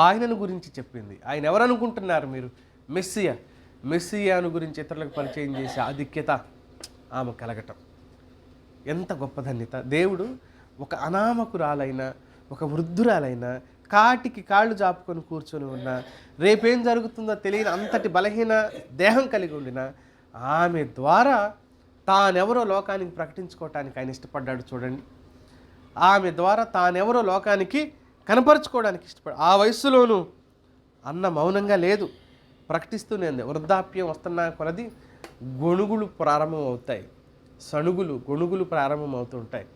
ఆయనను గురించి చెప్పింది. ఆయన ఎవరు అనుకుంటున్నారు మీరు? మెస్సియాను గురించి ఇతరులకు పరిచయం చేసే ఆధిక్యత ఆమె కలగటం ఎంత గొప్ప ధన్యత. దేవుడు ఒక అనామకురాలైన, ఒక వృద్ధురాలైన, కాటికి కాళ్ళు జాపుకొని కూర్చొని ఉన్న, రేపేం జరుగుతుందో తెలియని అంతటి బలహీన దేహం కలిగి ఉండిన ఆమె ద్వారా తానెవరో లోకానికి ప్రకటించుకోవటానికి ఆయన ఇష్టపడ్డాడు. చూడండి, ఆమె ద్వారా తానెవరో లోకానికి కనపరుచుకోవడానికి ఇష్టపడ్డాడు. ఆ వయస్సులోనూ అన్న మౌనంగా లేదు, ప్రకటిస్తూనే ఉంది. వృద్ధాప్యం వస్తున్న కొలది గొణుగులు ప్రారంభం అవుతాయి, గొణుగులు ప్రారంభం అవుతుంటాయి.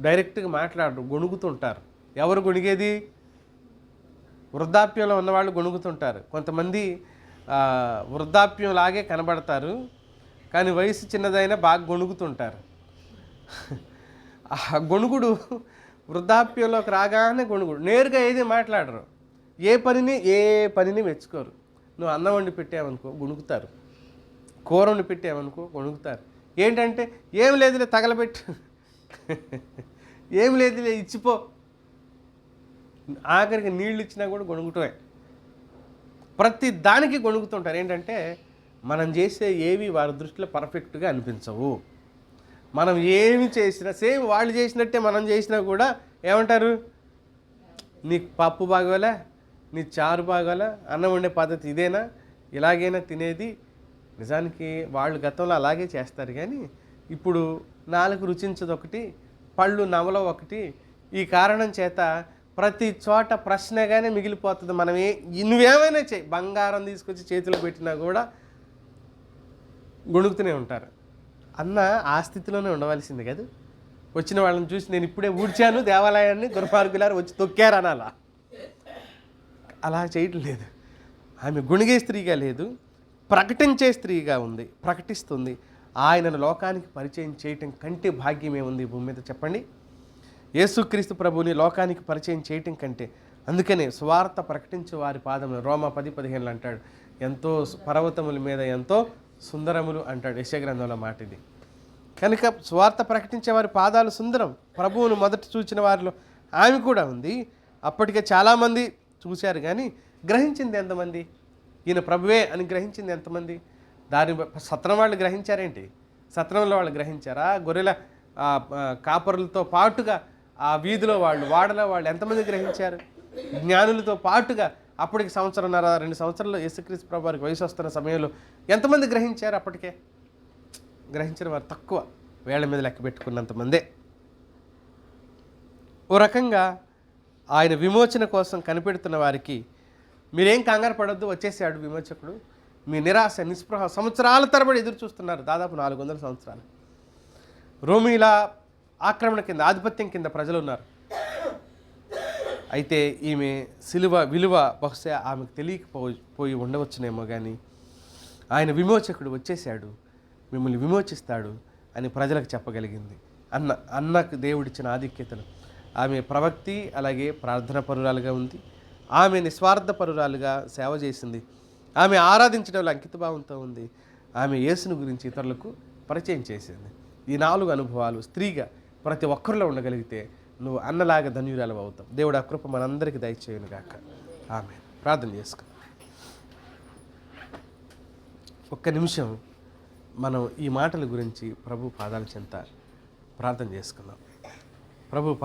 డైరెక్ట్గా మాట్లాడరు, గొణుగుతుంటారు. ఎవరు గొణిగేది? వృద్ధాప్యంలో ఉన్నవాళ్ళు గొణుగుతుంటారు. కొంతమంది వృద్ధాప్యం లాగే కనబడతారు, కానీ వయసు చిన్నదైనా బాగా గొణుగుతుంటారు. ఆ గొణుగుడు వృద్ధాప్యంలోకి రాగానే గొణుగుడు, నేరుగా ఏది మాట్లాడరు, ఏ పనిని మెచ్చుకోరు. నువ్వు అన్నం వండి పెట్టావనుకో గొణుగుతారు, కూర వండి పెట్టావనుకో గొణుగుతారు. ఏంటంటే ఏం లేదులే తగలబెట్టు, ఏం లేదులే ఇచ్చిపో, ఆఖరికి నీళ్ళు ఇచ్చినా కూడా గొణుగుటమే. ప్రతి దానికి గొణుగుతుంటారు. ఏంటంటే మనం చేసే ఏవి వారి దృష్టిలో పర్ఫెక్ట్గా అనిపించవు. మనం ఏమి చేసినా సేమ్ వాళ్ళు చేసినట్టే మనం చేసినా కూడా ఏమంటారు, నీకు పప్పు బాగోలే, నీ చారు బాగోలే, అన్నం వండే పద్ధతి ఇదేనా, ఇలాగైనా తినేది. నిజానికి వాళ్ళు గతంలో అలాగే చేస్తారు, కానీ ఇప్పుడు నాలుగు రుచించదు ఒకటి, పళ్ళు నవల ఒకటి. ఈ కారణం చేత ప్రతి చోట ప్రశ్నగానే మిగిలిపోతుంది. మనం నువ్వేమైనా చేయి, బంగారం తీసుకొచ్చి చేతిలో పెట్టినా కూడా గొణుకుతూనే ఉంటారు. అన్న ఆ స్థితిలోనే ఉండవలసింది కదా. వచ్చిన వాళ్ళని చూసి నేను ఇప్పుడే ఊడ్చాను దేవాలయాన్ని, దుర్మార్గులారు వచ్చి తొక్కారనాలా. అలా చేయటం లేదు. ఆమె గుణిగే స్త్రీగా లేదు, ప్రకటించే స్త్రీగా ఉంది, ప్రకటిస్తుంది. ఆయనను లోకానికి పరిచయం చేయటం కంటే భాగ్యం ఏముంది భూమి మీద చెప్పండి. యేసుక్రీస్తు ప్రభువుని లోకానికి పరిచయం చేయటం కంటే. అందుకనే సువార్త ప్రకటించే వారి పాదములు రోమా 10:15 అంటాడు, ఎంతో పర్వతముల మీద ఎంతో సుందరములు అంటాడు యెషయా గ్రంథంలో మాట ఇది. కనుక సువార్త ప్రకటించే వారి పాదాలు సుందరం. ప్రభువును మొదట చూచిన వారిలో ఆమె కూడా ఉంది. అప్పటికే చాలామంది చూశారు, కానీ గ్రహించింది ఎంతమంది? ఈయన ప్రభువే అని గ్రహించింది ఎంతమంది? దాని సత్రం వాళ్ళు గ్రహించారేంటి? సత్రంలో వాళ్ళు గ్రహించారా? గొర్రెల కాపరులతో పాటుగా ఆ వీధిలో వాళ్ళు, వాడలో వాళ్ళు ఎంతమంది గ్రహించారు? జ్ఞానులతో పాటుగా అప్పటికి 1.5-2 సంవత్సరాలు యేసుక్రీస్తు ప్రభు వారికి వయసు వస్తున్న సమయంలో ఎంతమంది గ్రహించారు? అప్పటికే గ్రహించిన వారు తక్కువ, వేళ్ల మీద లెక్క పెట్టుకున్నంతమందే. ఓ రకంగా ఆయన విమోచన కోసం కనిపెడుతున్న వారికి మీరేం కంగారు పడొద్దు, వచ్చేసాడు విమోచకుడు. మీ నిరాశ నిస్పృహ సంవత్సరాల తరబడి ఎదురు చూస్తున్నారు, దాదాపు 400 సంవత్సరాలు. రోమీల ఆక్రమణ కింద, ఆధిపత్యం కింద ప్రజలు ఉన్నారు. అయితే ఈమె సిలువ విలువ బహుశా ఆమెకు తెలియకపోయి ఉండవచ్చునేమో, కానీ ఆయన విమోచకుడు వచ్చేసాడు, మిమ్మల్ని విమోచిస్తాడు అని ప్రజలకు చెప్పగలిగింది. అన్నకు దేవుడిచ్చిన ఆధిక్యతను. ఆమె ప్రవక్తి, అలాగే ప్రార్థన పరురాలుగా ఉంది. ఆమె నిస్వార్థ పరురాలుగా సేవ చేసింది. ఆమె ఆరాధించడంలో అంకితభావంతో ఉంది. ఆమె యేసును గురించి ఇతరులకు పరిచయం చేసింది. ఈ 4 అనుభవాలు స్త్రీగా ప్రతి ఒక్కరిలో ఉండగలిగితే నువ్వు అన్నలాగా ధన్యురాలు అవుతావు. దేవుడు ఆ కృప మనందరికీ దయచేయును గాక. ఆమేన్. ప్రార్థన చేసుకో. ఒక్క నిమిషం మనం ఈ మాటల గురించి ప్రభు పాదాల చెంత ప్రార్థన చేసుకుందాం. ప్రభు